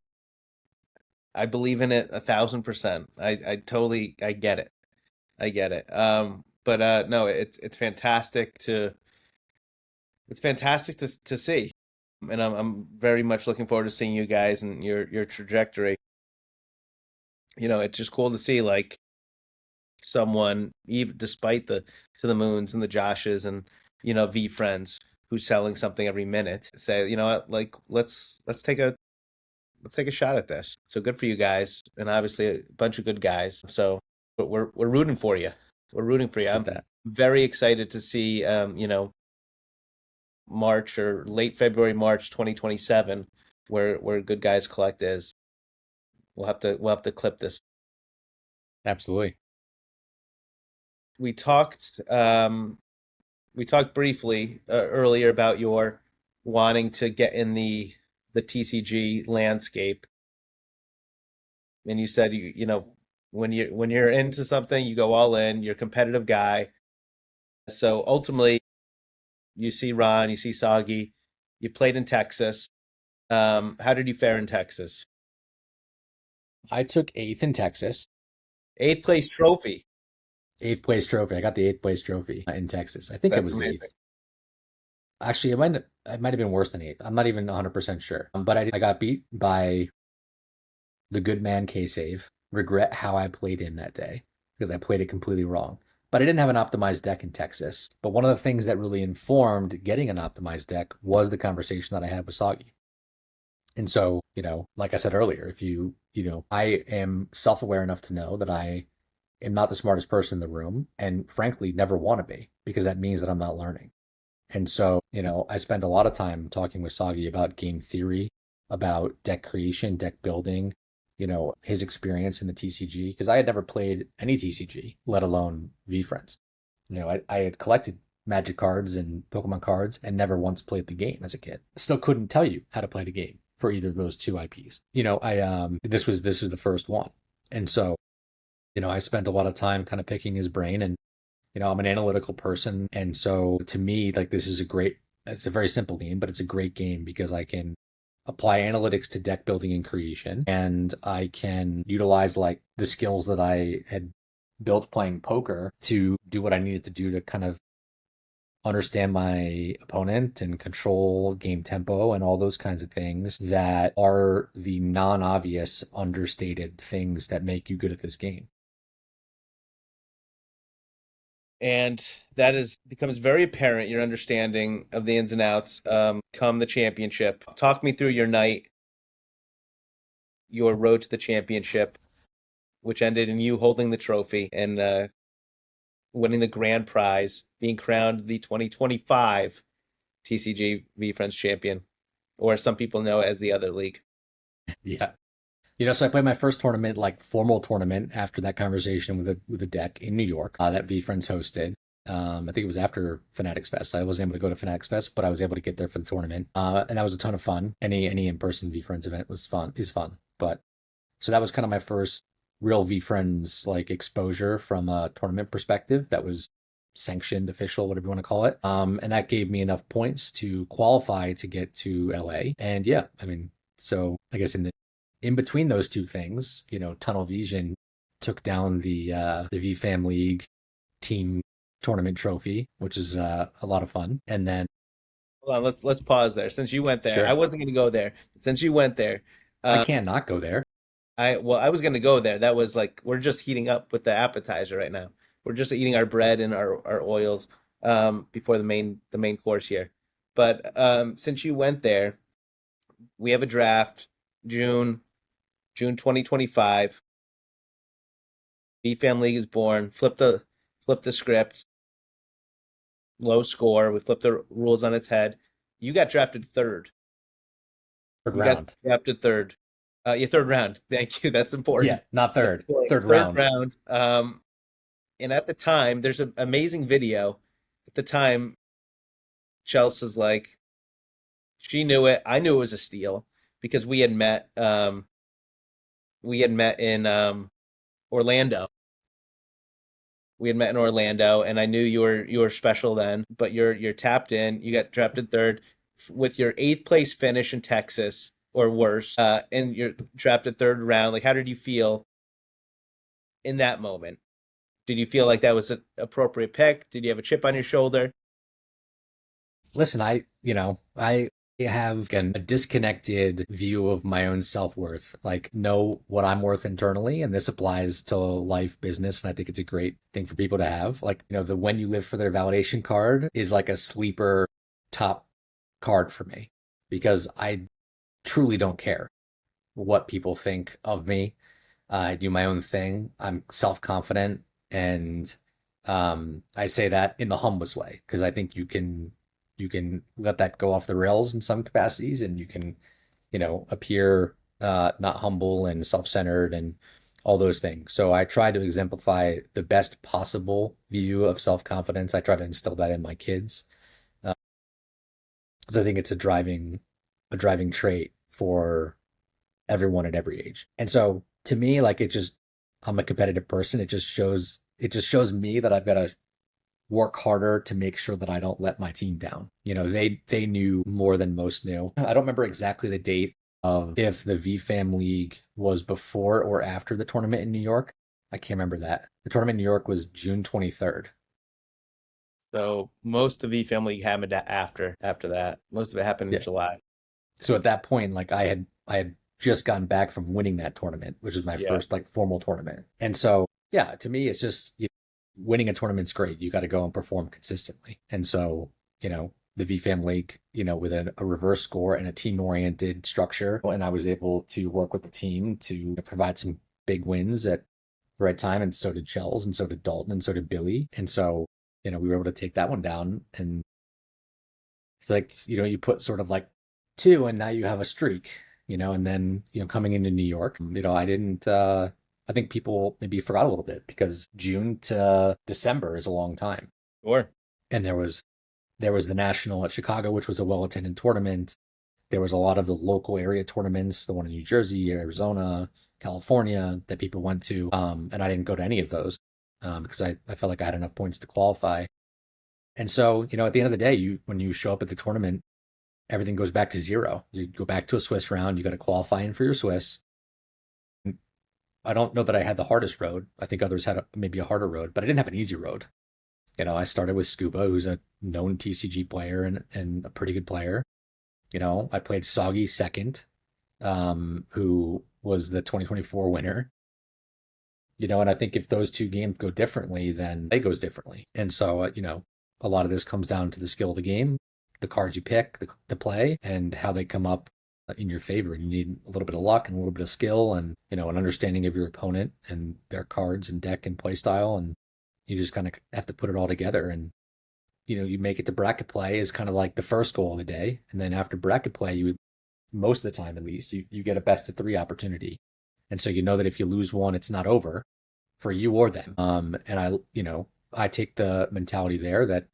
I believe in it 1,000%. I totally I get it. I get it. But no, it's fantastic to see, and I'm very much looking forward to seeing you guys and your trajectory. It's just cool to see like someone, even despite the to the moons and the Joshes and VeeFriends who's selling something every minute, say what, like let's take a shot at this. So good for you guys, and obviously a bunch of good guys. So, but we're rooting for you. We're rooting for you. appreciate I'm that. very excited to see March or late February, March 2027, where Good Guys Collect is. We'll have to clip this. Absolutely. We talked we talked briefly earlier about your wanting to get in the TCG landscape, and you said when you're into something, you go all in. You're a competitive guy. So ultimately, you see Ron, you see Sagi, you played in Texas. How did you fare in Texas? I took eighth in Texas, Eighth place trophy. eighth place trophy. I got the eighth place trophy in Texas. I think it That's was amazing. eighth. Actually, it might have been worse than eighth. I'm not even 100% sure. But I got beat by the good man K save. Regret how I played him that day because I played it completely wrong. But I didn't have an optimized deck in Texas. But one of the things that really informed getting an optimized deck was the conversation that I had with Sagi. And so, like I said earlier, if I am self aware enough to know that I am not the smartest person in the room and frankly never want to be because that means that I'm not learning. And so, I spend a lot of time talking with Sagi about game theory, about deck creation, deck building, his experience in the TCG, because I had never played any TCG, let alone VeeFriends. I had collected Magic cards and Pokemon cards and never once played the game as a kid. Still couldn't tell you how to play the game for either of those two IPs. This was the first one. And so, I spent a lot of time kind of picking his brain and I'm an analytical person. And so to me, like it's a very simple game, but it's a great game because I can apply analytics to deck building and creation. And I can utilize like the skills that I had built playing poker to do what I needed to do to kind of understand my opponent and control game tempo and all those kinds of things that are the non-obvious, understated things that make you good at this game. And that is becomes very apparent your understanding of the ins and outs come the championship. Talk me through your night, your road to the championship, which ended in you holding the trophy and winning the grand prize, being crowned the 2025 TCG VeeFriends champion, or as some people know as the other league. Yeah. So I played my first tournament, like formal tournament, after that conversation with a deck in New York that VeeFriends hosted. I think it was after Fanatics Fest. I wasn't able to go to Fanatics Fest, but I was able to get there for the tournament, and that was a ton of fun. Any in person VeeFriends event is fun. But so that was kind of my first real VeeFriends like exposure from a tournament perspective. That was sanctioned, official, whatever you want to call it. And that gave me enough points to qualify to get to LA. And yeah, I mean, so I guess in between those two things, Tunnel Vision took down the VeeFam League team tournament trophy, which is a lot of fun. And then Hold on, let's pause there. Since you went there, I sure, wasn't going to go there. Since you went there, I uh, can't not go there. I was going to go there. That was like we're just heating up with the appetizer right now. We're just eating our bread and our oils before the main course here. But since you went there, we have a draft June 2025. VeeFam League is born. Flip the script. Low score. We flip the rules on its head. You got drafted third. Third You got round. drafted third. Your third round. Thank you. That's Yeah, important. not That's third. important. Third Third round. round. And at the time, there's an amazing video. At the time, Chelsea's like, she knew it. I knew it was a steal because we had met. We had met in Orlando. We had met in Orlando, and I knew you were special then. But you're tapped in. You got drafted third. with your 8th place finish in Texas or worse, and you're drafted 3rd round. Like, how did you feel in that moment? Did you feel like that was an appropriate pick? Did you have a chip on your shoulder? Listen, I have a disconnected view of my own self-worth, like know what I'm worth internally, and this applies to life, business, and I think it's a great thing for people to have. Like, the when you live for their validation card is like a sleeper top card for me because I truly don't care what people think of me. I do my own thing. I'm self-confident, and I say that in the humblest way because I think you can let that go off the rails in some capacities, and you can appear not humble and self-centered and all those things. So I try to exemplify the best possible view of self-confidence. I try to instill that in my kids because I think it's a driving trait for everyone at every age. And so to me, like I'm a competitive person. It just shows me that I've got to work harder to make sure that I don't let my team down. They knew more than most knew. I don't remember exactly the date of if the VeeFam League was before or after the tournament in New York. I can't remember that. The tournament in New York was June 23rd. So most of the family happened after that. Most of it happened in Yeah. July. So at that point, like I had just gotten back from winning that tournament, which was my Yeah. first like formal tournament. And so, yeah, to me, it's just winning a tournament's great. You got to go and perform consistently. And so, the VeeFam League, with a reverse score and a team-oriented structure, and I was able to work with the team to provide some big wins at the right time, and so did Chels, and so did Dalton, and so did Billy. And so, we were able to take that one down, and it's like, you put sort of like two and now you have a streak, and then, coming into New York, I didn't, I think people maybe forgot a little bit because June to December is a long time. Sure. And there was the national at Chicago, which was a well-attended tournament. There was a lot of the local area tournaments, the one in New Jersey, Arizona, California that people went to. And I didn't go to any of those because I felt like I had enough points to qualify. And so, at the end of the day, when you show up at the tournament, everything goes back to zero. You go back to a Swiss round. You got to qualify in for your Swiss. I don't know that I had the hardest road. I think others had maybe a harder road, but I didn't have an easy road. I started with Scuba, who's a known TCG player and a pretty good player. I played Soggy second, who was the 2024 winner. And I think if those two games go differently, then it goes differently. And so, a lot of this comes down to the skill of the game, the cards you pick, the play, and how they come up in your favor. And you need a little bit of luck and a little bit of skill and, an understanding of your opponent and their cards and deck and play style. And you just kind of have to put it all together. And, you make it to bracket play is kind of like the first goal of the day. And then after bracket play, most of the time at least, you get a best of three opportunity. And so you know that if you lose one, it's not over for you or them. And I take the mentality there that,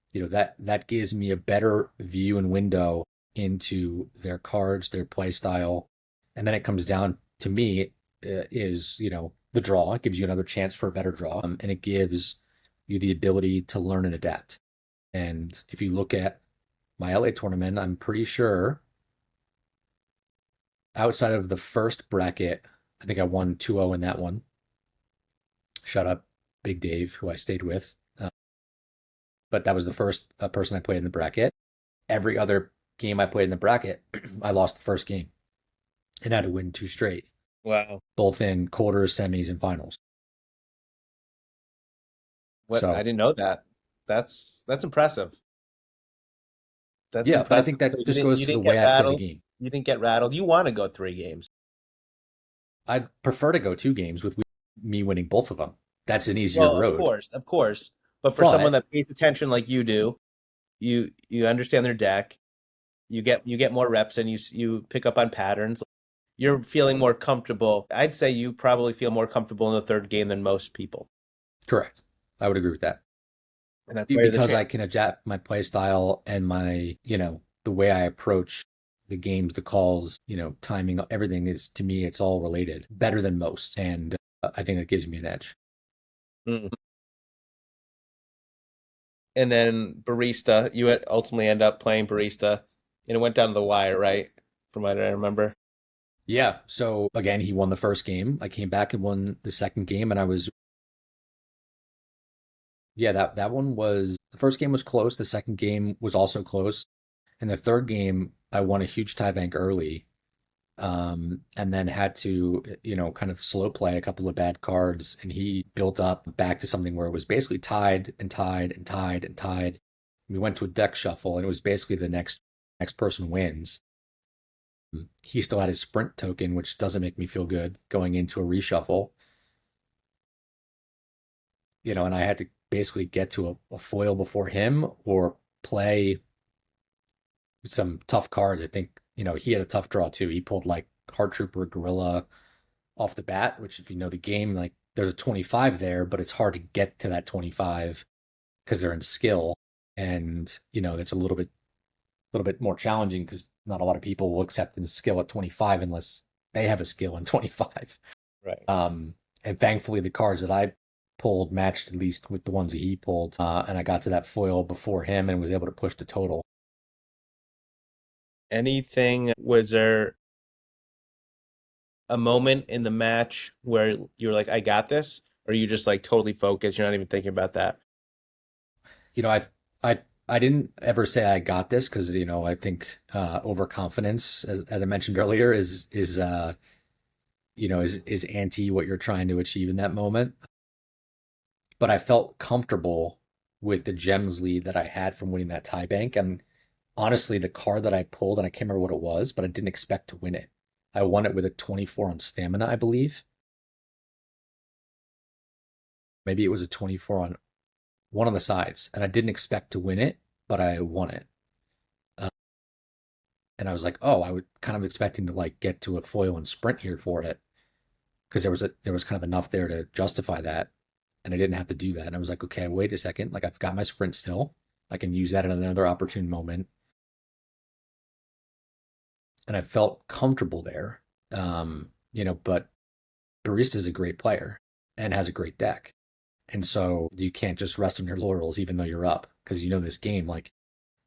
that gives me a better view and window into their cards, their play style. And then it comes down to me is, the draw. It gives you another chance for a better draw. And it gives you the ability to learn and adapt. And if you look at my LA tournament, I'm pretty sure outside of the first bracket, I think I won 2-0 in that one. Shut up, Big Dave, who I stayed with. But that was the first person I played in the bracket. Every other game I played in the bracket, I lost the first game and had to win two straight, Wow. both in quarters, semis, and finals. What? I So, didn't know that. That's impressive. That's yeah, but I impressive. think So that just you goes to the didn't way get I play the rattled. game. You didn't get rattled. You want to go 3 games. I'd prefer to go two games with me winning both of them. That's an easier Well, of road. course, of course. But for someone But that pays attention like you do, you understand their deck. You get more reps and you pick up on patterns. You're feeling more comfortable. I'd say you probably feel more comfortable in the 3rd game than most people, correct. I would agree with that. and that's why you're the Because champ. I can adapt my play style and my, the way I approach the games, the calls, timing, everything is to me, it's all related better than most. And I think it gives me an edge. Mm. And then barista, you ultimately end up playing barista. And it went down to the wire, right? From what I remember. Yeah. So again, he won the first game. I came back and won the second game, and I was yeah, that one was the first game was close. The second game was also close. And the third game, I won a huge tie bank early, and then had to, kind of slow play a couple of bad cards. And he built up back to something where it was basically tied and tied and tied and tied. We went to a deck shuffle, and it was basically the next person wins. He still had his sprint token, which doesn't make me feel good going into a reshuffle, and I had to basically get to a foil before him or play some tough cards. I think, he had a tough draw too. He pulled like Heart Trooper Gorilla off the bat, which if you know the game, like there's a 25 there, but it's hard to get to that 25 because they're in skill. And, it's a little bit more challenging because not a lot of people will accept in skill at 25 unless they have a skill in 25. Right. And thankfully the cards that I pulled matched at least with the ones that he pulled. And I got to that foil before him and was able to push the total. Anything, was there a moment in the match where you were like, I got this? Or are you just like totally focused? You're not even thinking about that. I didn't ever say I got this because I think overconfidence, as I mentioned earlier, is anti what you're trying to achieve in that moment. But I felt comfortable with the gems lead that I had from winning that tie bank. And honestly, the card that I pulled, and I can't remember what it was, but I didn't expect to win it. I won it with a 24 on stamina, I believe. Maybe it was a 24 on one of the sides, and I didn't expect to win it, but I won it. Uh, and I was like, oh, I was kind of expecting to like get to a foil and sprint here for it because there was kind of enough there to justify that, and I didn't have to do that. And I was like, okay, wait a second, like I've got my sprint still. I can use that in another opportune moment, and I felt comfortable there. But Barista is a great player and has a great deck. And so you can't just rest on your laurels even though you're up because this game, like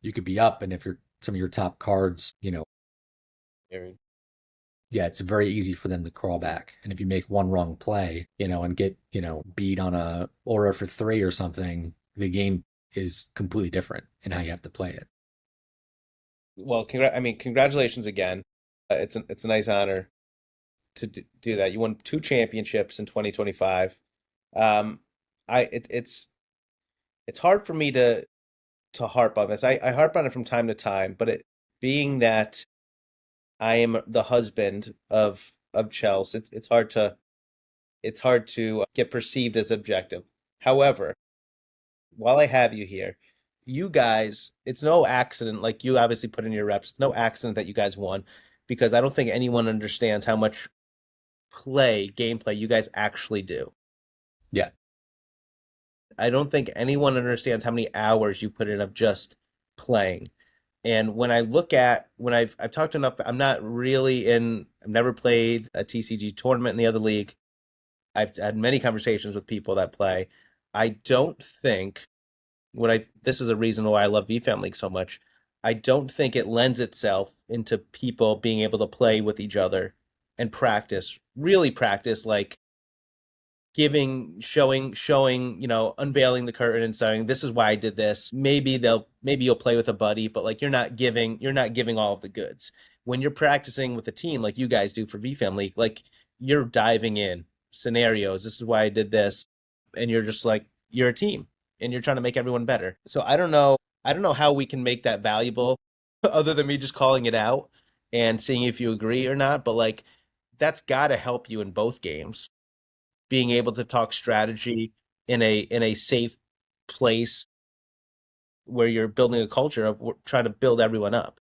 you could be up and if you're some of your top cards, yeah, it's very easy for them to crawl back. And if you make one wrong play, and get, beat on a aura for 3 or something, the game is completely different in how you have to play it. Well, congratulations again. It's a nice honor to do that. You won two championships in 2025. Um, it's hard for me to harp on this. I harp on it from time to time, but it being that I am the husband of Chelsea, it's hard to get perceived as objective. However, while I have you here, you guys, it's no accident, like you obviously put in your reps, it's no accident that you guys won because I don't think anyone understands how much gameplay you guys actually do. Yeah. I don't think anyone understands how many hours you put in of just playing. And when I look at when I've talked enough, I've never played a TCG tournament in the other league. I've had many conversations with people that play. I don't think this is a reason why I love VeeFam League so much. I don't think it lends itself into people being able to play with each other and really practice, like showing, unveiling the curtain and saying, this is why I did this. Maybe you'll play with a buddy, but like you're not giving all of the goods. When you're practicing with a team like you guys do for VeeFam League, like you're diving in scenarios. This is why I did this. And you're just like, you're a team and you're trying to make everyone better. So I don't know how we can make that valuable other than me just calling it out and seeing if you agree or not. But like that's gotta help you in both games, being able to talk strategy in a safe place where you're building a culture of trying to build everyone up.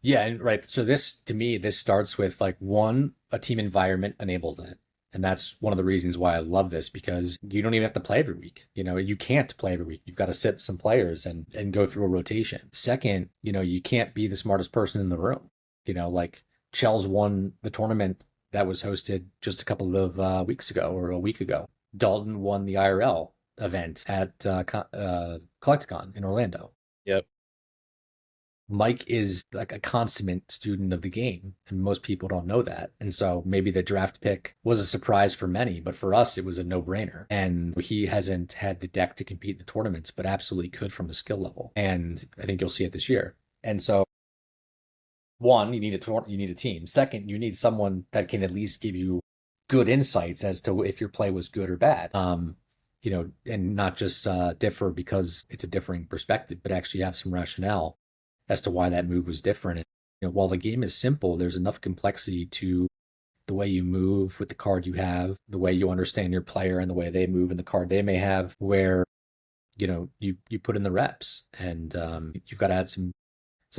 Yeah, and right. So this to me, this starts with like one, a team environment enables that. And that's one of the reasons why I love this because you don't even have to play every week. You can't play every week. You've got to sit some players and go through a rotation. Second, you can't be the smartest person in the room. Like Chels won the tournament that was hosted just a couple of weeks ago or a week ago. Dalton won the IRL event at Collecticon in Orlando. Yep. Mike is like a consummate student of the game, and most people don't know that. And so maybe the draft pick was a surprise for many, but for us, it was a no-brainer. And he hasn't had the deck to compete in the tournaments, but absolutely could from the skill level. And I think you'll see it this year. And so, one, you need a team. Second, you need someone that can at least give you good insights as to if your play was good or bad. And not just differ because it's a differing perspective, but actually have some rationale as to why that move was different. And, while the game is simple, there's enough complexity to the way you move with the card you have, the way you understand your player and the way they move and the card they may have, where you put in the reps, and you've got to add some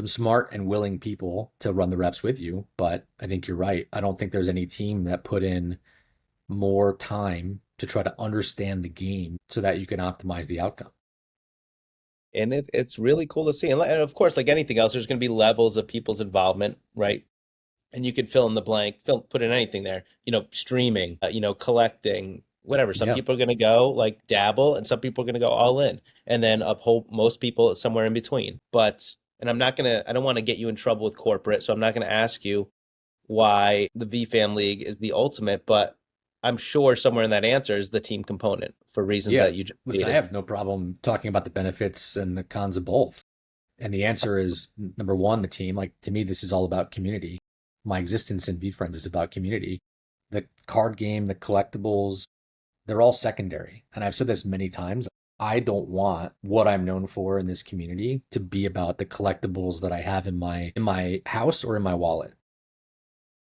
smart and willing people to run the reps with you. But I think you're right. I don't think there's any team that put in more time to try to understand the game so that you can optimize the outcome. And it's really cool to see. And of course, like anything else, there's going to be levels of people's involvement, right? And you could fill in the blank, put in anything there, streaming, collecting, whatever. Some Yeah. people are going to go like dabble, and some people are going to go all in, and then uphold most people somewhere in between. And I don't want to get you in trouble with corporate, so I'm not going to ask you why the VeeFam League is the ultimate, but I'm sure somewhere in that answer is the team component for reasons Yeah. that you just Listen, I stated. have no problem talking about the benefits and the cons of both. And the answer is number one, the team. Like to me, this is all about community. My existence in VeeFriends is about community. The card game, the collectibles, they're all secondary. And I've said this many times. I don't want what I'm known for in this community to be about the collectibles that I have in my house or in my wallet.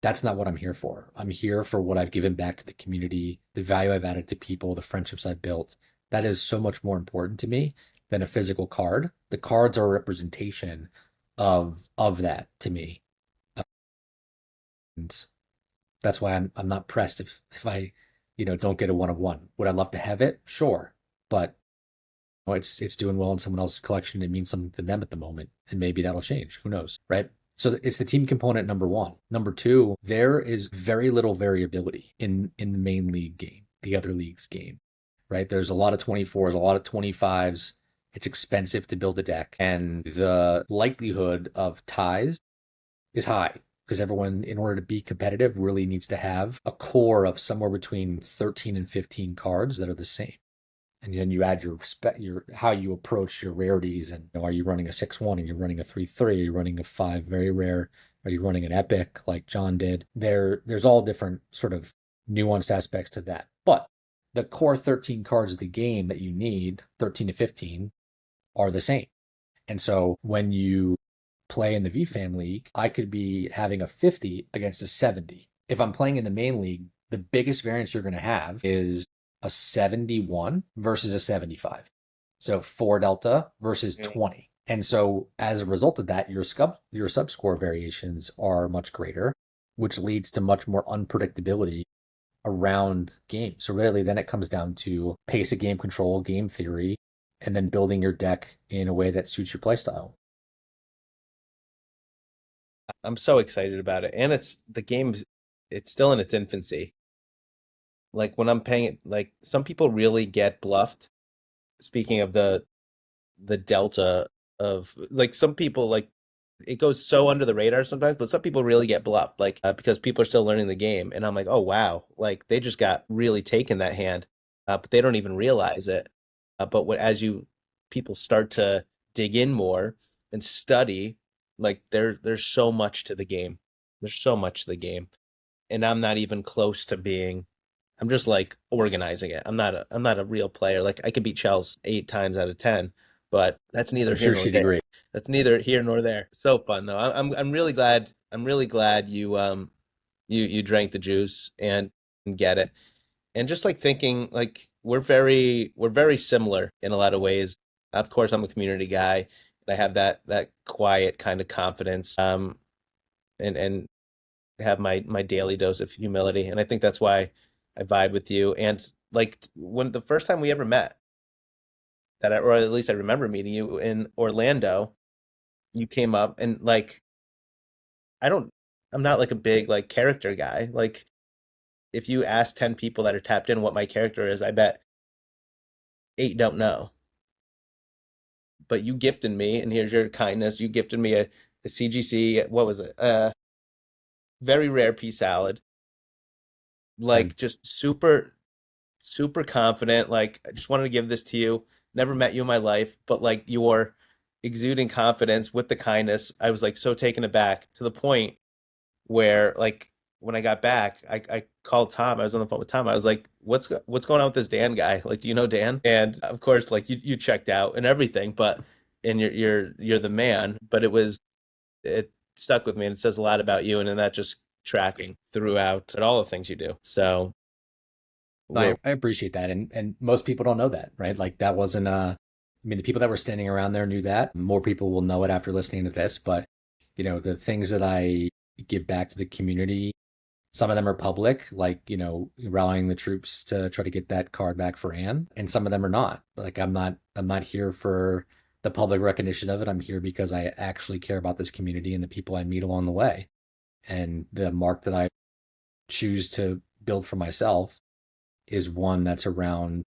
That's not what I'm here for. I'm here for what I've given back to the community, the value I've added to people, the friendships I've built. That is so much more important to me than a physical card. The cards are a representation of that to me. And that's why I'm not pressed if I, don't get a one of one. Would I love to have it? Sure. But it's doing well in someone else's collection. It means something to them at the moment, and maybe that'll change. Who knows, right? So it's the team component number one. Number two, there is very little variability in the main league game, the other leagues game, right? There's a lot of 24s, a lot of 25s. It's expensive to build a deck, and the likelihood of ties is high because everyone, in order to be competitive, really needs to have a core of somewhere between 13 and 15 cards that are the same. And then you add your how you approach your rarities, and are you running a 6/1, are you running a 3/3, are you running a 5 very rare, are you running an epic like John did? There's all different sort of nuanced aspects to that. But the core 13 cards of the game that you need, 13 to 15, are the same. And so when you play in the VeeFam League, I could be having a 50 against a 70. If I'm playing in the main league, the biggest variance you're going to have is a 71 versus a 75. So 4 delta versus 20. And so as a result of that, your sub score variations are much greater, which leads to much more unpredictability around games. So really then it comes down to pace of game control, game theory, and then building your deck in a way that suits your playstyle. I'm so excited about it. And it's still in its infancy. Like when I'm paying it, like some people really get bluffed. Speaking of the delta of like some people like it goes so under the radar sometimes, but some people really get bluffed, like because people are still learning the game, and I'm like, oh wow, like they just got really taken that hand, but they don't even realize it. But as you people start to dig in more and study, like there's so much to the game. There's so much to the game, and I'm not even close to being. I'm just like organizing it. I'm not a real player. Like I could beat Chels 8 times out of 10, but that's neither I'm here sure nor she'd there. agree. That's neither here nor there. So fun though. I'm really glad. I'm really glad you drank the juice and get it. And just like thinking like we're very similar in a lot of ways. Of course, I'm a community guy. And I have that quiet kind of confidence. And have my daily dose of humility, and I think that's why I vibe with you. And like when the first time we ever met, or at least I remember meeting you in Orlando, you came up and like I don't, I'm not like a big like character guy. Like if you ask 10 people that are tapped in what my character is, I bet 8 don't know. but you gifted me, and here's your kindness. You gifted me a CGC, what was it? Very rare pea salad, Same. like just super, super confident. Like, I just wanted to give this to you. Never met you in my life, but like your exuding confidence with the kindness, I was like so taken aback to the point where like when I got back, I called Tom. I was on the phone with Tom. I was like, what's going on with this Dan guy? Like, do you know Dan? And of course, like you checked out and everything, but and you're the man. But it stuck with me, and it says a lot about you, and then that just tracking throughout at all the things you do. So we're I appreciate that, and most people don't know that, right? Like that wasn't I mean, the people that were standing around there knew that. More people will know it after listening to this, but the things that I give back to the community, some of them are public, like, rallying the troops to try to get that card back for Anne, and some of them are not. Like I'm not here for the public recognition of it. I'm here because I actually care about this community and the people I meet along the way. And the mark that I choose to build for myself is one that's around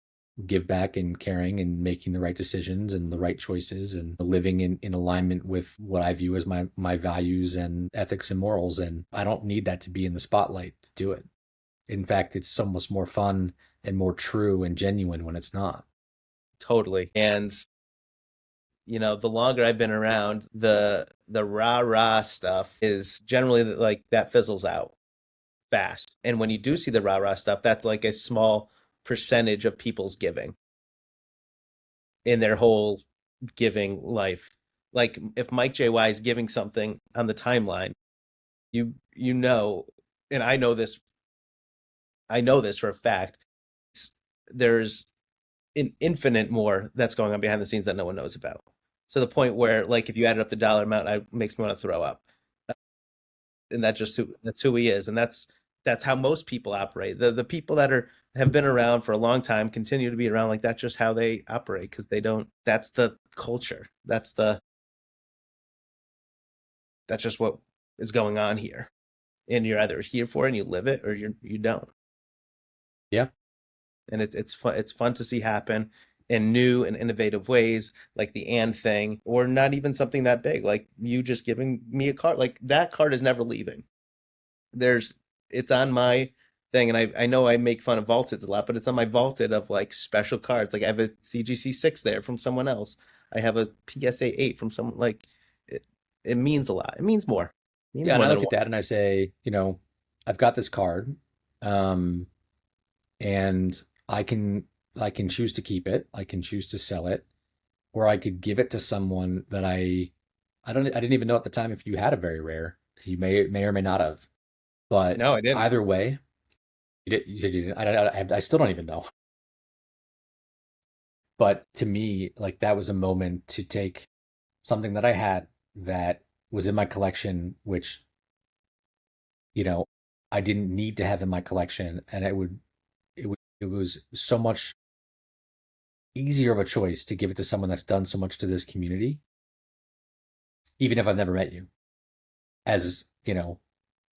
give back and caring and making the right decisions and the right choices and living in alignment with what I view as my values and ethics and morals. And I don't need that to be in the spotlight to do it. In fact, it's so much more fun and more true and genuine when it's not. totally. And the longer I've been around, the rah rah stuff is generally like that fizzles out fast. And when you do see the rah rah stuff, that's like a small percentage of people's giving in their whole giving life. Like if Mike JY is giving something on the timeline, you know, and I know this for a fact. There's an infinite more that's going on behind the scenes that no one knows about. So the point where, like, if you added up the dollar amount, it makes me want to throw up. And that's who he is, and that's how most people operate. The people that have been around for a long time continue to be around like that's just how they operate because they don't. That's the culture. That's just what is going on here, and you're either here for it and you live it, or you don't. Yeah. And it's fun. It's fun to see happen in new and innovative ways, like the and thing, or not even something that big, like you just giving me a card. Like that card is never leaving. There's it's on my thing, and I know I make fun of vaulted a lot, but it's on my vaulted of like special cards. Like I have a CGC 6 there from someone else. I have a PSA 8 from someone. Like it, it means a lot. It means more. It means Yeah, and more I than look a at that and I say, I've got this card, um, and I can choose to keep it, I can choose to sell it, or I could give it to someone that I didn't even know at the time if you had a very rare. You may or may not have. But no, I didn't. either way, you didn't. I still don't even know. But to me, like that was a moment to take something that I had that was in my collection, which, you know, I didn't need to have in my collection, and it was so much easier of a choice to give it to someone that's done so much to this community, even if I've never met you, as,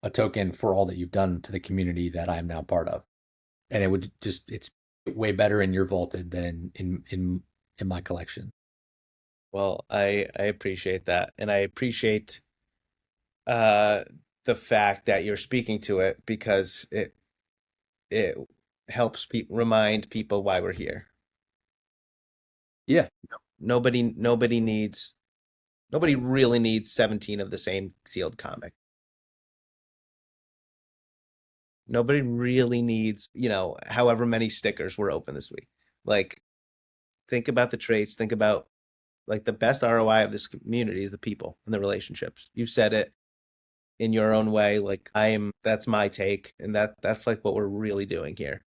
a token for all that you've done to the community that I'm now part of. And it's way better in your vaulted than in my collection. Well, I appreciate that, and I appreciate uh the fact that you're speaking to it because it helps remind people why we're here. Yeah. Nobody nobody really needs 17 of the same sealed comic. Nobody really needs, however many stickers were open this week. Like, think about the traits, think about like the best ROI of this community is the people and the relationships. You've said it in your own way. Like that's my take. And that's like what we're really doing here.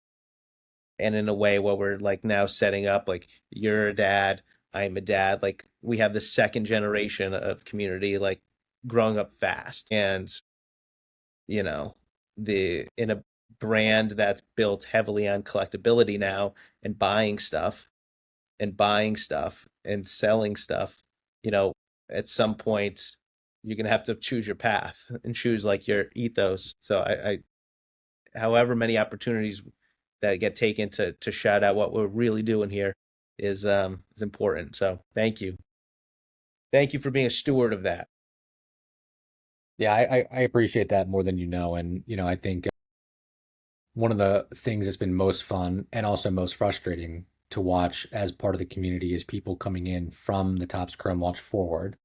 And in a way where we're like now setting up like you're a dad, I'm a dad. Like we have the second generation of community like growing up fast. And you know, the in a brand that's built heavily on collectability now and buying stuff and selling stuff, you know, at some point you're gonna have to choose your path and choose like your ethos. So I however many opportunities that get taken to shout out what we're really doing here is important. So thank you. Thank you for being a steward of that. Yeah, I appreciate that more than you know. And, I think one of the things that's been most fun and also most frustrating to watch as part of the community is people coming in from the Topps Chrome launch forward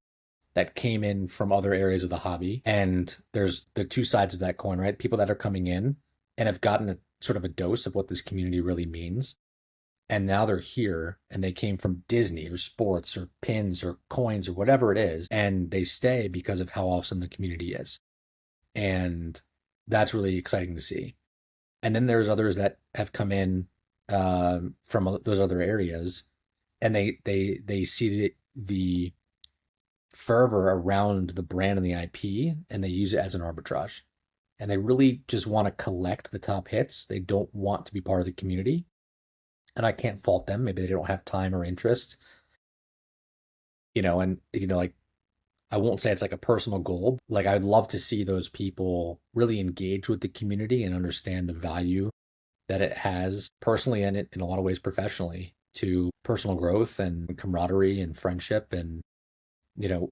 that came in from other areas of the hobby. And there's the two sides of that coin, right? People that are coming in and have gotten a sort of a dose of what this community really means. And now they're here and they came from Disney or sports or pins or coins or whatever it is. And they stay because of how awesome the community is. And that's really exciting to see. And then there's others that have come in from those other areas, and they see the fervor around the brand and the IP, and they use it as an arbitrage. And they really just want to collect the top hits. They don't want to be part of the community. And I can't fault them. Maybe they don't have time or interest, and like I won't say it's like a personal goal. Like I'd love to see those people really engage with the community and understand the value that it has personally and in a lot of ways professionally to personal growth and camaraderie and friendship and, you know,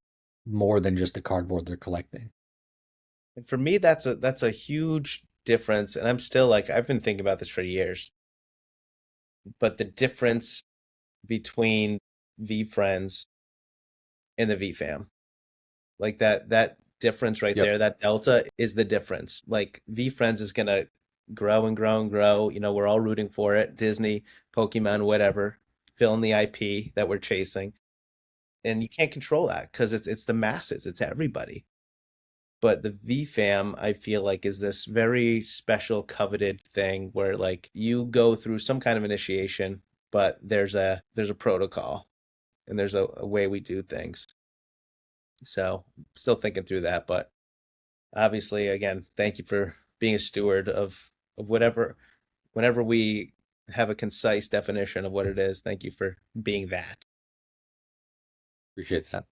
more than just the cardboard they're collecting. And for me, that's a huge difference. And I'm still like, I've been thinking about this for years, but the difference between VeeFriends and the VeeFam, like that difference right Yep. there, that delta is the difference. Like VeeFriends is gonna grow and grow and grow. We're all rooting for it. Disney, Pokemon, whatever, fill in the IP that we're chasing. And you can't control that because it's the masses, it's everybody. But the VFam, I feel like, is this very special, coveted thing where like you go through some kind of initiation, but there's a protocol and there's a way we do things. So still thinking through that, but obviously, again, thank you for being a steward of whatever whenever we have a concise definition of what it is. Thank you for being that. Appreciate that.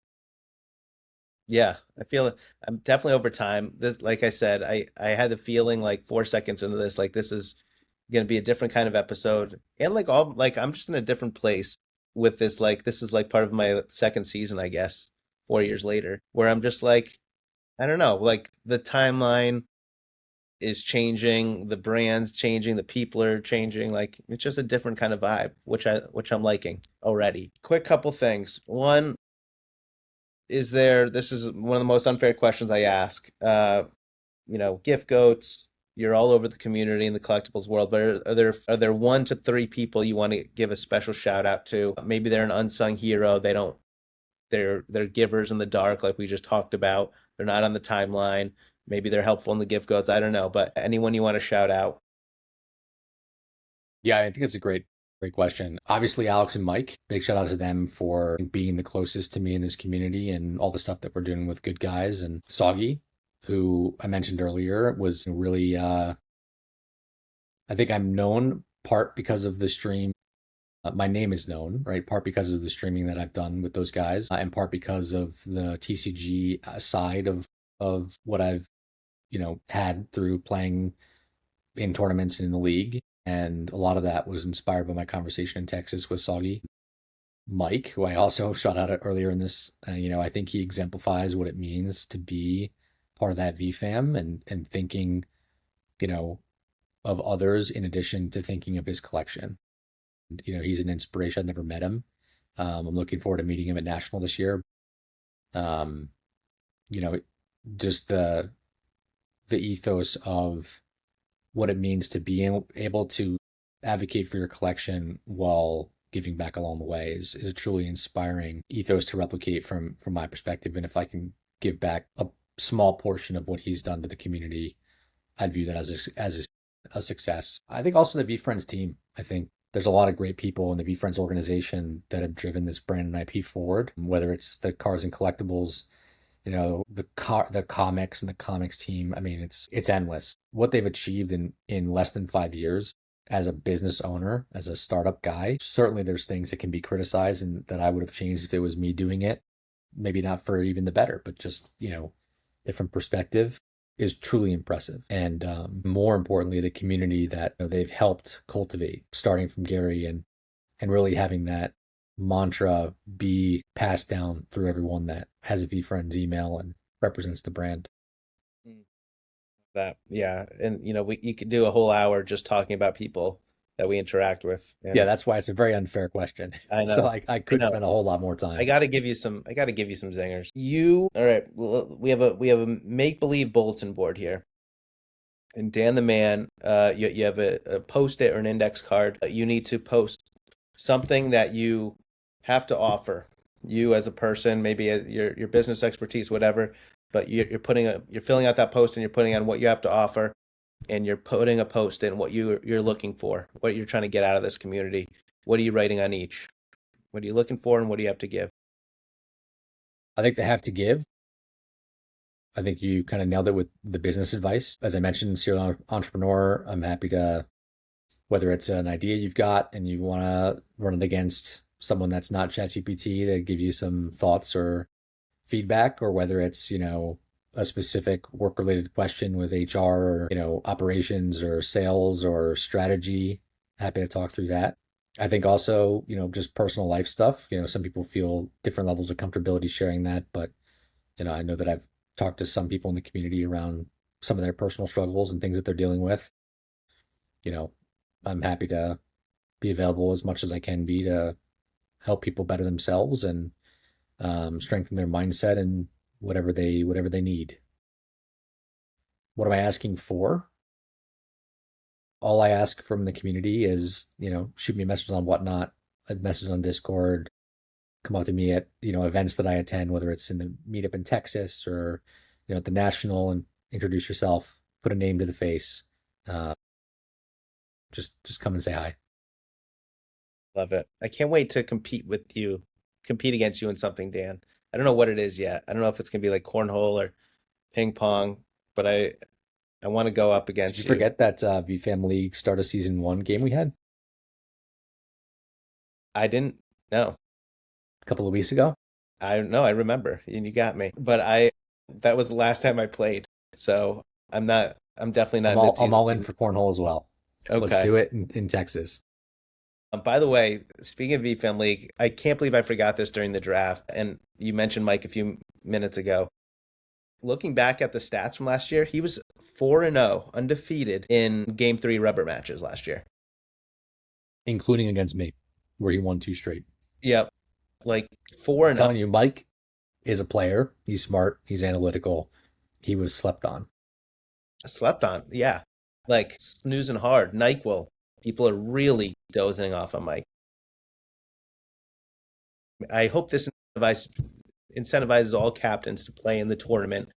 Yeah, I feel it. I'm definitely over time. This, like I said, I had the feeling like 4 seconds into this, like this is gonna be a different kind of episode, and like I'm just in a different place with this. Like this is like part of my second season, I guess, 4 years later, where I'm just like, I don't know, like the timeline is changing, the brand's changing, the people are changing. Like it's just a different kind of vibe, which I'm liking already. Quick couple things. One, this is one of the most unfair questions I ask. Gift goats, you're all over the community in the collectibles world, but are there 1 to 3 people you want to give a special shout out to? Maybe they're an unsung hero. They're givers in the dark, like we just talked about. They're not on the timeline. Maybe they're helpful in the gift codes. I don't know, but anyone you want to shout out? Yeah, I think it's a great question. Obviously, Alex and Mike, big shout out to them for being the closest to me in this community and all the stuff that we're doing with good guys. And Soggy, who I mentioned earlier, was really, I think I'm known part because of the stream. My name is known, right? Part because of the streaming that I've done with those guys, and part because of the TCG side of what I've had through playing in tournaments and in the league. And a lot of that was inspired by my conversation in Texas with Soggy. Mike, who I also shot out earlier in this, I think he exemplifies what it means to be part of that VFam and thinking, you know, of others in addition to thinking of his collection. He's an inspiration. I've never met him. I'm looking forward to meeting him at National this year. Um, you know, just the ethos of what it means to be able to advocate for your collection while giving back along the way is a truly inspiring ethos to replicate from my perspective. And if I can give back a small portion of what he's done to the community, I'd view that as a success. I think also the VeeFriends team. I think there's a lot of great people in the VeeFriends organization that have driven this brand and IP forward, whether it's the cars and collectibles, the comics and the comics team. I mean, it's endless. What they've achieved in less than 5 years as a business owner, as a startup guy, certainly there's things that can be criticized and that I would have changed if it was me doing it. Maybe not for even the better, but just, different perspective is truly impressive. And more importantly, the community that they've helped cultivate, starting from Gary and really having that mantra be passed down through everyone that has a VeeFriends email and represents the brand. That, yeah, and you could do a whole hour just talking about people that we interact with, Yeah, and that's why it's a very unfair question. I So know, I I could know. spend a whole lot more time. I got to give you some zingers. All right? We have a make believe bulletin board here, and Dan the man, you have a post-it or an index card. You need to post something that you have to offer. You as a person, maybe your business expertise, whatever. But you're filling out that post and you're putting on what you have to offer, and you're putting a post in what you're looking for, what you're trying to get out of this community. What are you writing on each? What are you looking for, and what do you have to give? I think they have to give. I think you kind of nailed it with the business advice. As I mentioned, serial entrepreneur, I'm happy to, whether it's an idea you've got and you want to run it against someone that's not ChatGPT to give you some thoughts or feedback, or whether it's, a specific work related question with HR or, operations or sales or strategy. Happy to talk through that. I think also, just personal life stuff. Some people feel different levels of comfortability sharing that, but I know that I've talked to some people in the community around some of their personal struggles and things that they're dealing with. You know, I'm happy to be available as much as I can be to help people better themselves and strengthen their mindset and whatever they need. What am I asking for? All I ask from the community is, shoot me a message on WhatNot, a message on Discord, come up to me at, events that I attend, whether it's in the meetup in Texas or, at the national, and introduce yourself, put a name to the face. Uh, just come and say hi. Love it. I can't wait to compete against you in something, Dan. I don't know what it is yet. I don't know if it's gonna be like cornhole or ping pong, but I want to go up Did you against you. forget that VeeFam League start of season one game we had I didn't know. a couple of weeks ago? I know. I remember, and you got me. But that was the last time I played, so I'm not. I'm definitely not I'm in all I'm mid-season. all in for cornhole as well. Let's Okay. do it in Texas. By the way, speaking of VFam League, I can't believe I forgot this during the draft, and you mentioned Mike a few minutes ago. Looking back at the stats from last year, he was 4-0, undefeated in Game 3 rubber matches last year. Including against me, where he won two straight. Yep, like 4 I'm and 0. telling you, Mike is a player. He's smart. He's analytical. He was slept on. Slept on. Yeah. Like snoozing hard. NyQuil. People are really dozing off on Mike. I hope this incentivizes all captains to play in the tournament.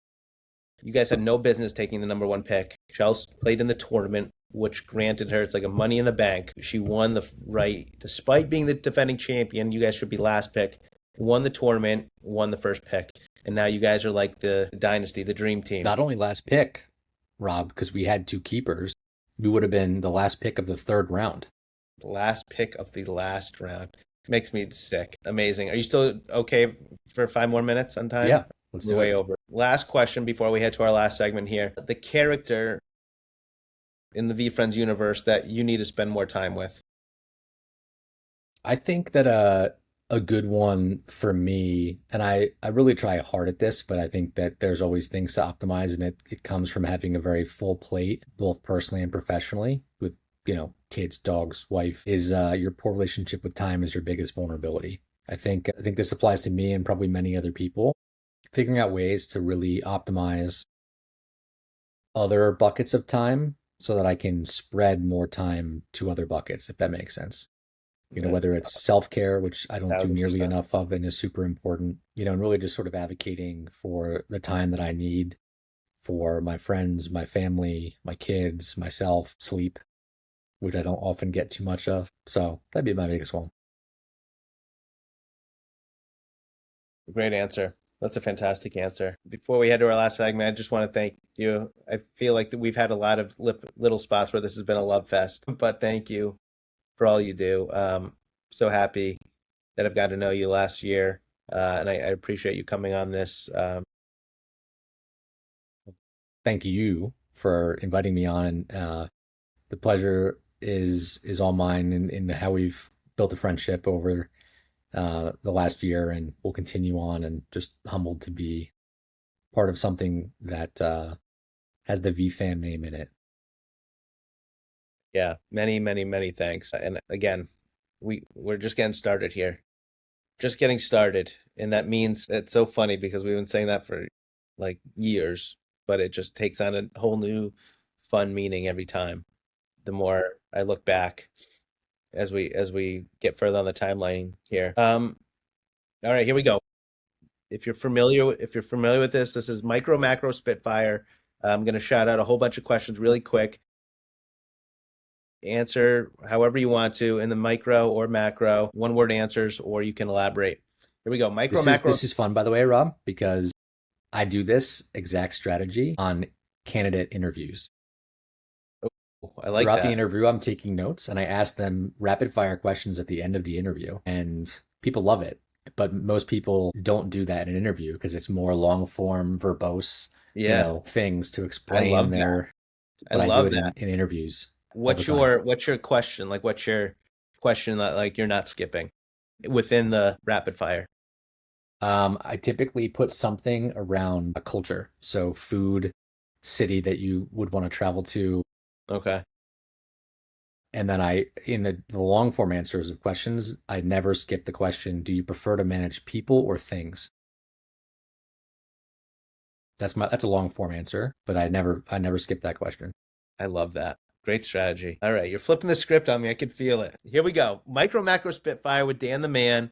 You guys had no business taking the number one pick. Chelsea played in the tournament, which granted her, it's like a money in the bank. She won the right, despite being the defending champion. You guys should be last pick. Won the tournament, won the first pick. And now you guys are like the dynasty, the dream team. Not only last pick, Rob, because we had two keepers, we would have been the last pick of the third round. Last pick of the last round. Makes me sick. Amazing. Are you still okay for 5 more minutes on time? Yeah, let's We're do way it. over. Last question before we head to our last segment here. The character in the VeeFriends universe that you need to spend more time with. I think that a good one for me, and I really try hard at this, but I think that there's always things to optimize, and it comes from having a very full plate, both personally and professionally, with kids, dogs, wife, is your poor relationship with time is your biggest vulnerability. I think this applies to me and probably many other people. Figuring out ways to really optimize other buckets of time so that I can spread more time to other buckets, if that makes sense. Yeah, Whether it's self-care, which I don't do nearly 1,000%. enough of and is super important, and really just sort of advocating for the time that I need for my friends, my family, my kids, myself, sleep, which I don't often get too much of. So that'd be my biggest one. Great answer. That's a fantastic answer. Before we head to our last segment, I just want to thank you. I feel like that we've had a lot of little spots where this has been a love fest, but thank you for all you do. So happy that I've got to know you last year, and I appreciate you coming on this. Thank you for inviting me on, and the pleasure is all mine in how we've built a friendship over the last year, and will continue on. And just humbled to be part of something that has the VeeFam name in it. Yeah, many, many, many thanks. And again, we're just getting started here. Just getting started. And that means it's so funny because we've been saying that for like years, but it just takes on a whole new fun meaning every time. The more I look back as we get further on the timeline here. All right, here we go. If you're familiar with this is micro macro Spitfire. I'm going to shout out a whole bunch of questions really quick. Answer however you want to in the micro or macro, one word answers, or you can elaborate. Here we go. Micro macro. This is fun, by the way, Rob, because I do this exact strategy on candidate interviews. Oh, I like Throughout the that. interview, I'm taking notes and I ask them rapid fire questions at the end of the interview, and people love it. But most people don't do that in an interview because it's more long form, verbose, Yeah, things to I explain love that. their. I But I do love it that. in interviews all the What's time. your question? Like, what's your question that like you're not skipping within the rapid fire? I typically put something around a culture, so food, city that you would want to travel to, Okay. and then in the long form answers of questions, I never skip the question, do you prefer to manage people or things? That's a long form answer, but I never skip that question. I love that. Great strategy. All right, you're flipping the script on me. I can feel it. Here we go. Micro macro Spitfire with Dan the man.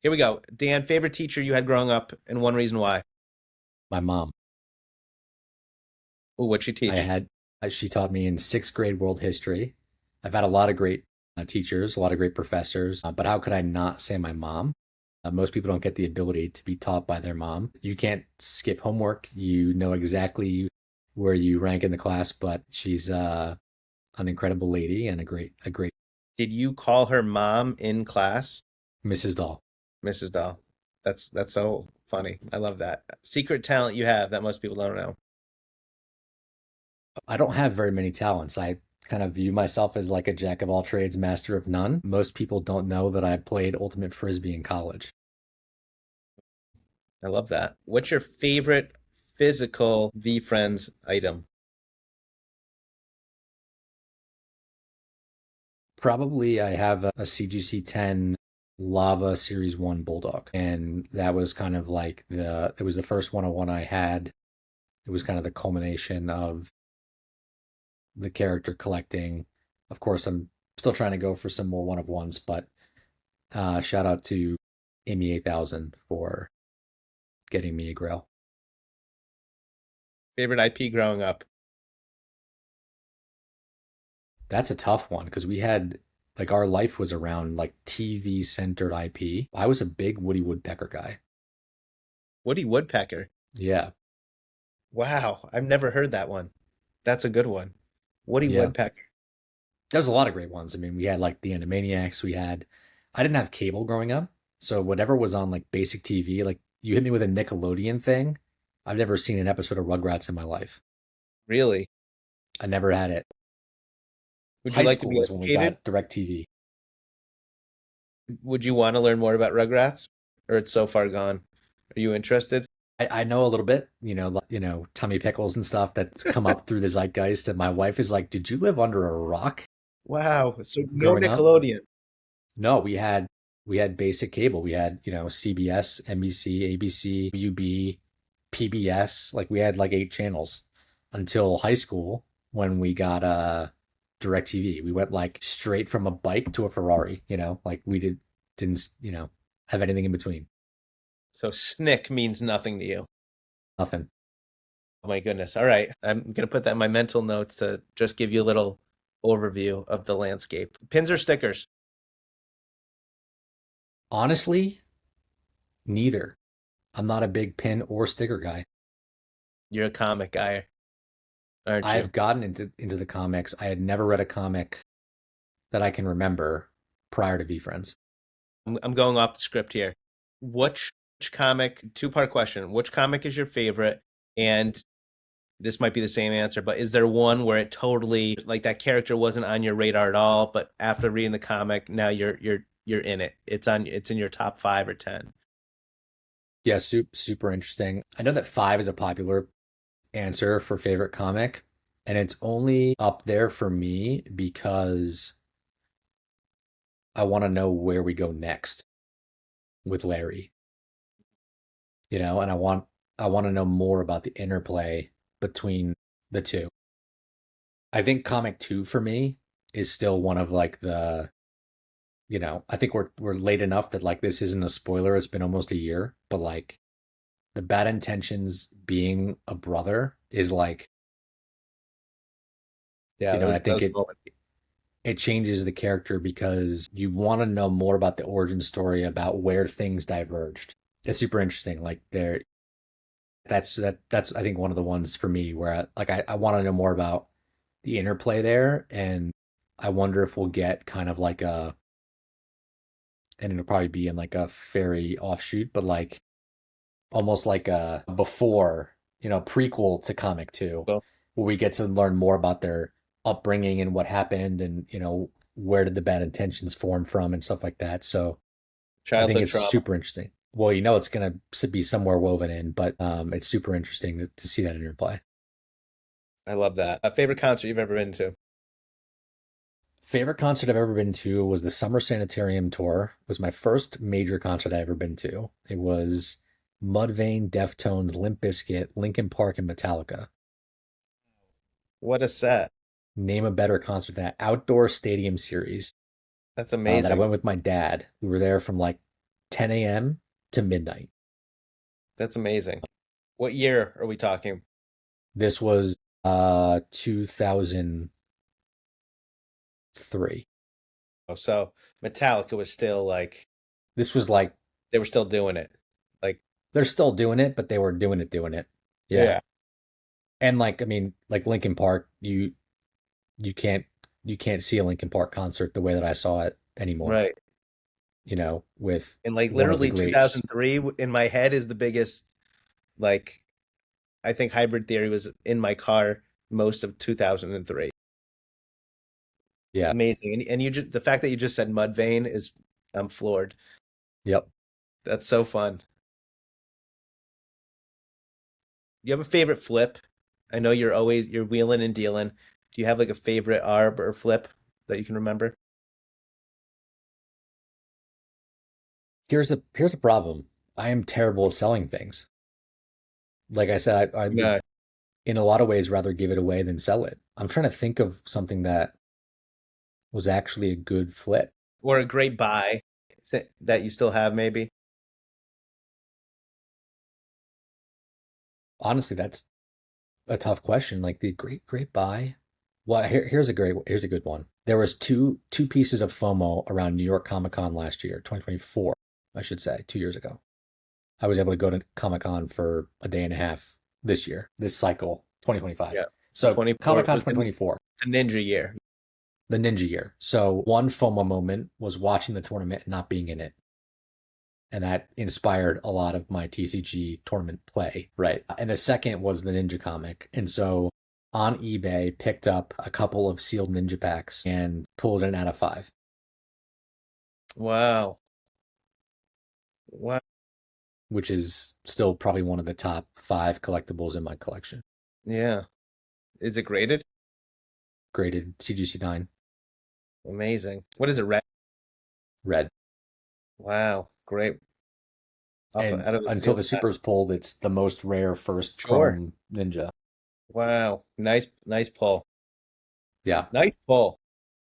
Here we go. Dan, favorite teacher you had growing up and one reason why. My mom, Oh, what'd she I teach? had she taught me in sixth grade world history. I've had a lot of great teachers, a lot of great professors, but how could I not say my mom? Most people don't get the ability to be taught by their mom. You can't skip homework. You know exactly where you rank in the class, but she's an incredible lady and a great Did you call her mom in class? Mrs. Dahl. Mrs. Dahl. That's so funny. I love that. Secret talent you have that most people don't know. I don't have very many talents. I kind of view myself as like a jack of all trades, master of none. Most people don't know that I played ultimate frisbee in college. I love that. What's your favorite physical VeeFriends item? Probably I have a CGC 10 Lava Series 1 Bulldog. And that was kind of like it was the first 101 I had. It was kind of the culmination of the character collecting. Of course, I'm still trying to go for some more one of ones, but shout out to Amy 8000 for getting me a grill. Favorite IP growing up? That's a tough one because we had like our life was around like TV centered IP. I was a big Woody Woodpecker guy. Woody Woodpecker. Yeah, Wow, I've never heard that one. That's a good one. Woody yeah. Woodpecker. There's a lot of great ones. I mean, we had like the Animaniacs. I didn't have cable growing up, so whatever was on like basic TV, like you hit me with a Nickelodeon thing. I've never seen an episode of Rugrats in my life. Really? I never had it. Would you High like to school be is when we educated? got DirecTV. Would you want to learn more about Rugrats? Or it's so far gone? Are you interested? I know a little bit, Tummy Pickles and stuff that's come up through the zeitgeist. And my wife is like, "Did you live under a rock Wow. So no growing up?" Nickelodeon. No, we had basic cable. We had, CBS, NBC, ABC, UB, PBS. Like we had like 8 channels until high school when we got DirecTV. We went like straight from a bike to a Ferrari, like we didn't, have anything in between. So SNCC means nothing to you. Nothing. Oh my goodness. All right. I'm gonna put that in my mental notes to just give you a little overview of the landscape. Pins or stickers? Honestly, neither. I'm not a big pin or sticker guy. You're a comic guy, aren't you? I've gotten into the comics. I had never read a comic that I can remember prior to VeeFriends. I'm going off the script here. Which comic, two-part question. Which comic is your favorite? And this might be the same answer, but is there one where it totally like that character wasn't on your radar at all, but after reading the comic, now you're you're in it. It's in your top 5 or 10. Yeah, super interesting. I know that five is a popular answer for favorite comic, and it's only up there for me because I want to know where we go next with Larry, and I want to know more about the interplay between the two. I think comic 2 for me is still one of like I think we're late enough that like this isn't a spoiler. It's been almost a year, but like the bad intentions being a brother is like, Yeah, I that think was a it moment. it changes the character because you want to know more about the origin story, about where things diverged. It's super interesting. Like that's I think one of the ones for me where I want to know more about the interplay there, and I wonder if we'll get kind of like and it'll probably be in like a fairy offshoot, but like almost like a before, prequel to comic 2, Well, where we get to learn more about their upbringing and what happened, and where did the bad intentions form from and stuff like that. So I think childhood it's trauma. super interesting. Well, it's gonna be somewhere woven in, but it's super interesting to see that interplay. I love that. A favorite concert you've ever been to? Favorite concert I've ever been to was the Summer Sanitarium tour. It was my first major concert I ever been to. It was Mudvayne, Deftones, Limp Bizkit, Linkin Park, and Metallica. What a set. Name a better concert than that. Outdoor stadium series That's that I amazing. went with my dad. We were there from like 10 a.m. to midnight. That's amazing. What year are we talking? This was 2003. Oh, so Metallica was still like This was like they were still doing it. Like, they're still doing it, but they were doing it. Yeah. yeah, And like I mean, like Linkin Park, you can't you can't see a Linkin Park concert the way that I saw it anymore, right. with And like one of the literally greats. 2003 in my head is the biggest. Like, I think Hybrid Theory was in my car most of 2003. Yeah. Amazing. And you just the fact that you just said Mudvayne is I'm floored. Yep. That's so fun. Do you have a favorite flip? I know you're wheeling and dealing. Do you have like a favorite arb or flip that you can remember? Here's a problem. I am terrible at selling things. Like I said, I would Yeah. in a lot of ways rather give it away than sell it. I'm trying to think of something that was actually a good flip. Or a great buy that you still have maybe? Honestly, that's a tough question. Like the great buy. Well, here's a good one. There was two pieces of FOMO around New York Comic Con last year, 2024, I should say, 2 years ago. I was able to go to Comic Con for a day and a half this year, this cycle, 2025. Yeah. So 24 Comic Con was 2024, the ninja year. the Ninja Year. So one FOMO moment was watching the tournament and not being in it. And that inspired a lot of my TCG tournament play, right? And the second was the Ninja comic. And so on eBay, picked up a couple of sealed Ninja packs and pulled an out of five, Wow. Wow. which is still probably one of the top five collectibles in my collection. Yeah. Is it graded? Graded CGC9 Amazing. What is it, red? red. Wow. Great. And Out of a until steel the set. Super's pulled, it's the most rare first Sure. Chrome Ninja. Wow. Nice pull. Yeah, Nice pull.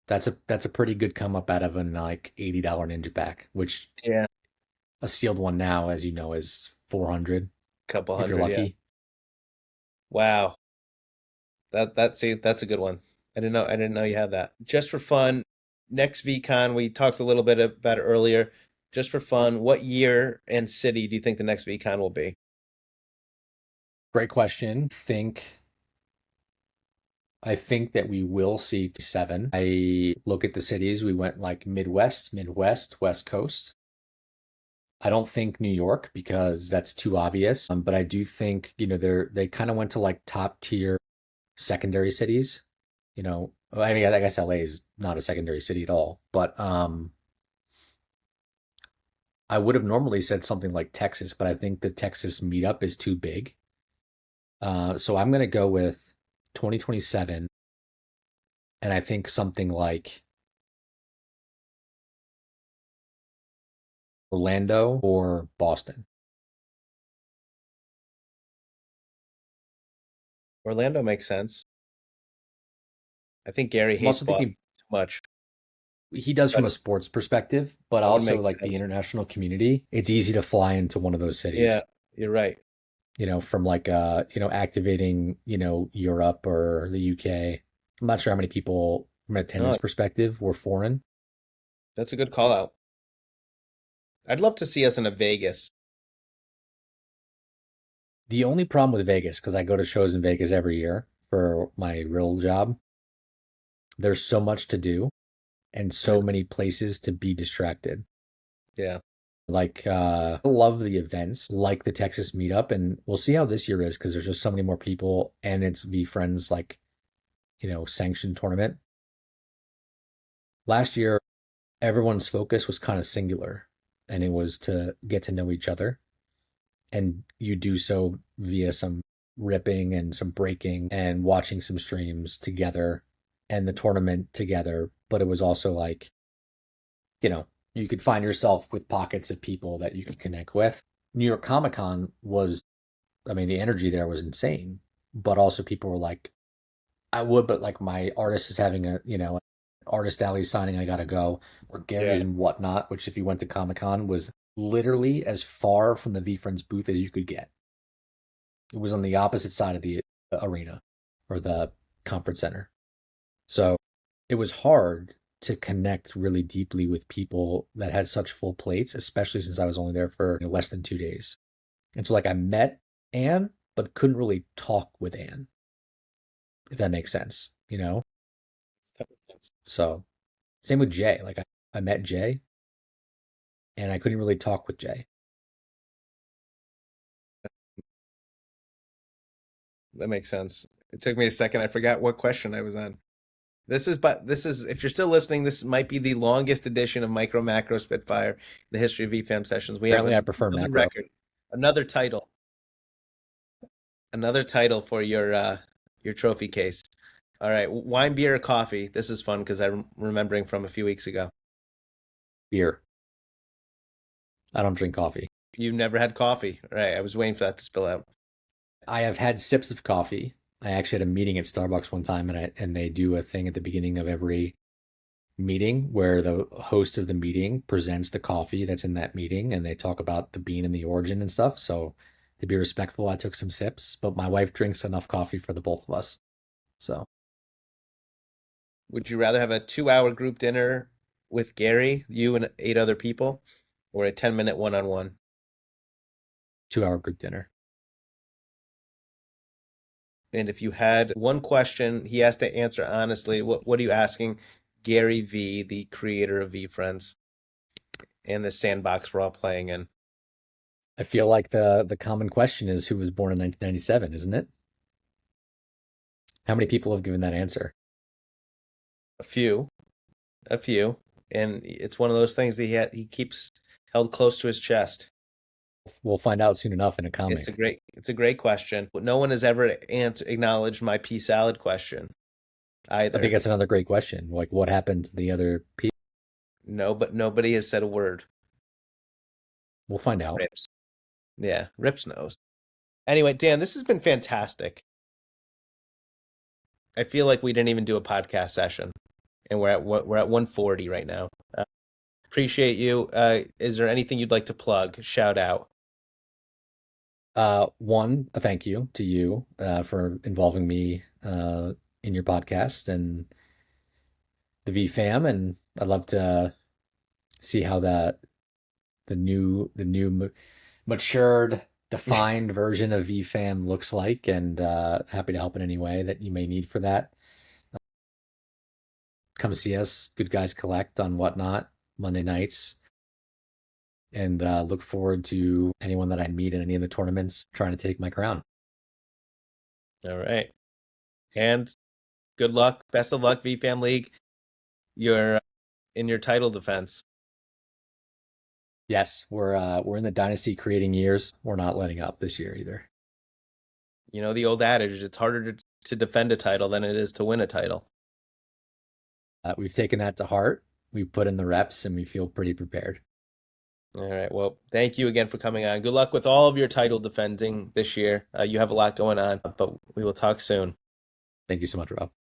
that's a pretty good come up out of an like $80 Ninja pack, which Yeah. a sealed one now, as you know, is 400 Couple if you're hundred, yeah. lucky. Wow. That's a good one. I didn't know you had that. Just for fun, next VCon, we talked a little bit about it earlier. Just for fun, what year and city do you think the next VCon will be? Great question. I think that we will see seven. I look at the cities. We went like Midwest, West Coast. I don't think New York because that's too obvious. But I do think, they kind of went to like top tier secondary cities. I mean, I guess LA is not a secondary city at all, but I would have normally said something like Texas, but I think the Texas meetup is too big. So I'm gonna go with 2027, and I think something like Orlando or Boston. Orlando makes sense. I think Gary I'm hates also thinking Boston too much, he does but from a sports perspective, but that would also make like the sense. international community. It's easy to fly into one of those Yeah, cities, you're right. from like activating, Europe or the UK. I'm not sure how many people from an No, attendance perspective were foreign. that's a good call out. I'd love to see us in a Vegas. The only problem with Vegas, because I go to shows in Vegas every year for my real job, there's so much to do and I so know. many places to be distracted. Yeah. Like, I love the events like the Texas meetup, and we'll see how this year is because there's just so many more people, and it's VeeFriends like, sanctioned tournament. Last year, everyone's focus was kind of singular, and it was to get to know each other, and you do so via some ripping and some breaking and watching some streams together and the tournament together. But it was also like, you know, you could find yourself with pockets of people that you could connect with. New York Comic Con was, I mean, the energy there was insane, but also people were like, I would, but like my artist is having artist alley signing, I gotta go. Or Yeah. Gary's and whatnot, which if you went to Comic Con was literally as far from the VeeFriends booth as you could get. It was on the opposite side of the arena or the conference center. So it was hard to connect really deeply with people that had such full plates, especially since I was only there for less than 2 days. And so like I met Anne, but couldn't really talk with Anne, if that makes sense. It's tough to think. So same with Jay. Like I met Jay and I couldn't really talk with Jay. That makes sense. It took me a second. I forgot what question I was on. This is if you're still listening, this might be the longest edition of Micro Macro Spitfire in the history of VFAM sessions. We have Apparently I prefer another macro. record, another title, another title for your trophy case. All right, wine, beer, or coffee. This is fun because I'm remembering from a few weeks ago. Beer. I don't drink coffee. You've never had coffee, right? I was waiting for that to spill out. I have had sips of coffee. I actually had a meeting at Starbucks one time and they do a thing at the beginning of every meeting where the host of the meeting presents the coffee that's in that meeting and they talk about the bean and the origin and stuff. So to be respectful, I took some sips, but my wife drinks enough coffee for the both of us. So Would you rather have a 2-hour group dinner with Gary, you and 8 other people, or a 10-minute one-on-one? 2 hour group dinner. And if you had one question he has to answer honestly, what are you asking Gary V, the creator of VeeFriends and the sandbox we're all playing in? I feel like the common question is who was born in 1997, isn't it? How many people have given that answer? A few, a few, and it's one of those things that he keeps held close to his chest. We'll find out soon enough in a It's a comic. great it's a great question. No one has ever acknowledged my pea salad question I think either. that's another great question. Like, what happened to the other people? No, but nobody has said a word. We'll find out. Rips. Yeah, Rips knows. Anyway, Dan, this has been fantastic. I feel like we didn't even do a podcast session, and we're at 140 right now. Appreciate you. Is there anything you'd like to plug? Shout out. One, a thank you to you for involving me in your podcast and the V fam, and I'd love to see how the new matured, defined version of V fam looks like, and happy to help in any way that you may need for that. Come see us, Good Guys Collect on WhatNot Monday nights, and look forward to anyone that I meet in any of the tournaments trying to take my crown. All right. And good luck. Best of luck, VFam League. You're in your title defense. Yes, we're in the dynasty creating years. We're not letting up this year either. You know the old adage, it's harder to defend a title than it is to win a title. We've taken that to heart. We put in the reps, and we feel pretty prepared. All right. Well, thank you again for coming on. Good luck with all of your title defending this year. You have a lot going on, but we will talk soon. Thank you so much, Rob.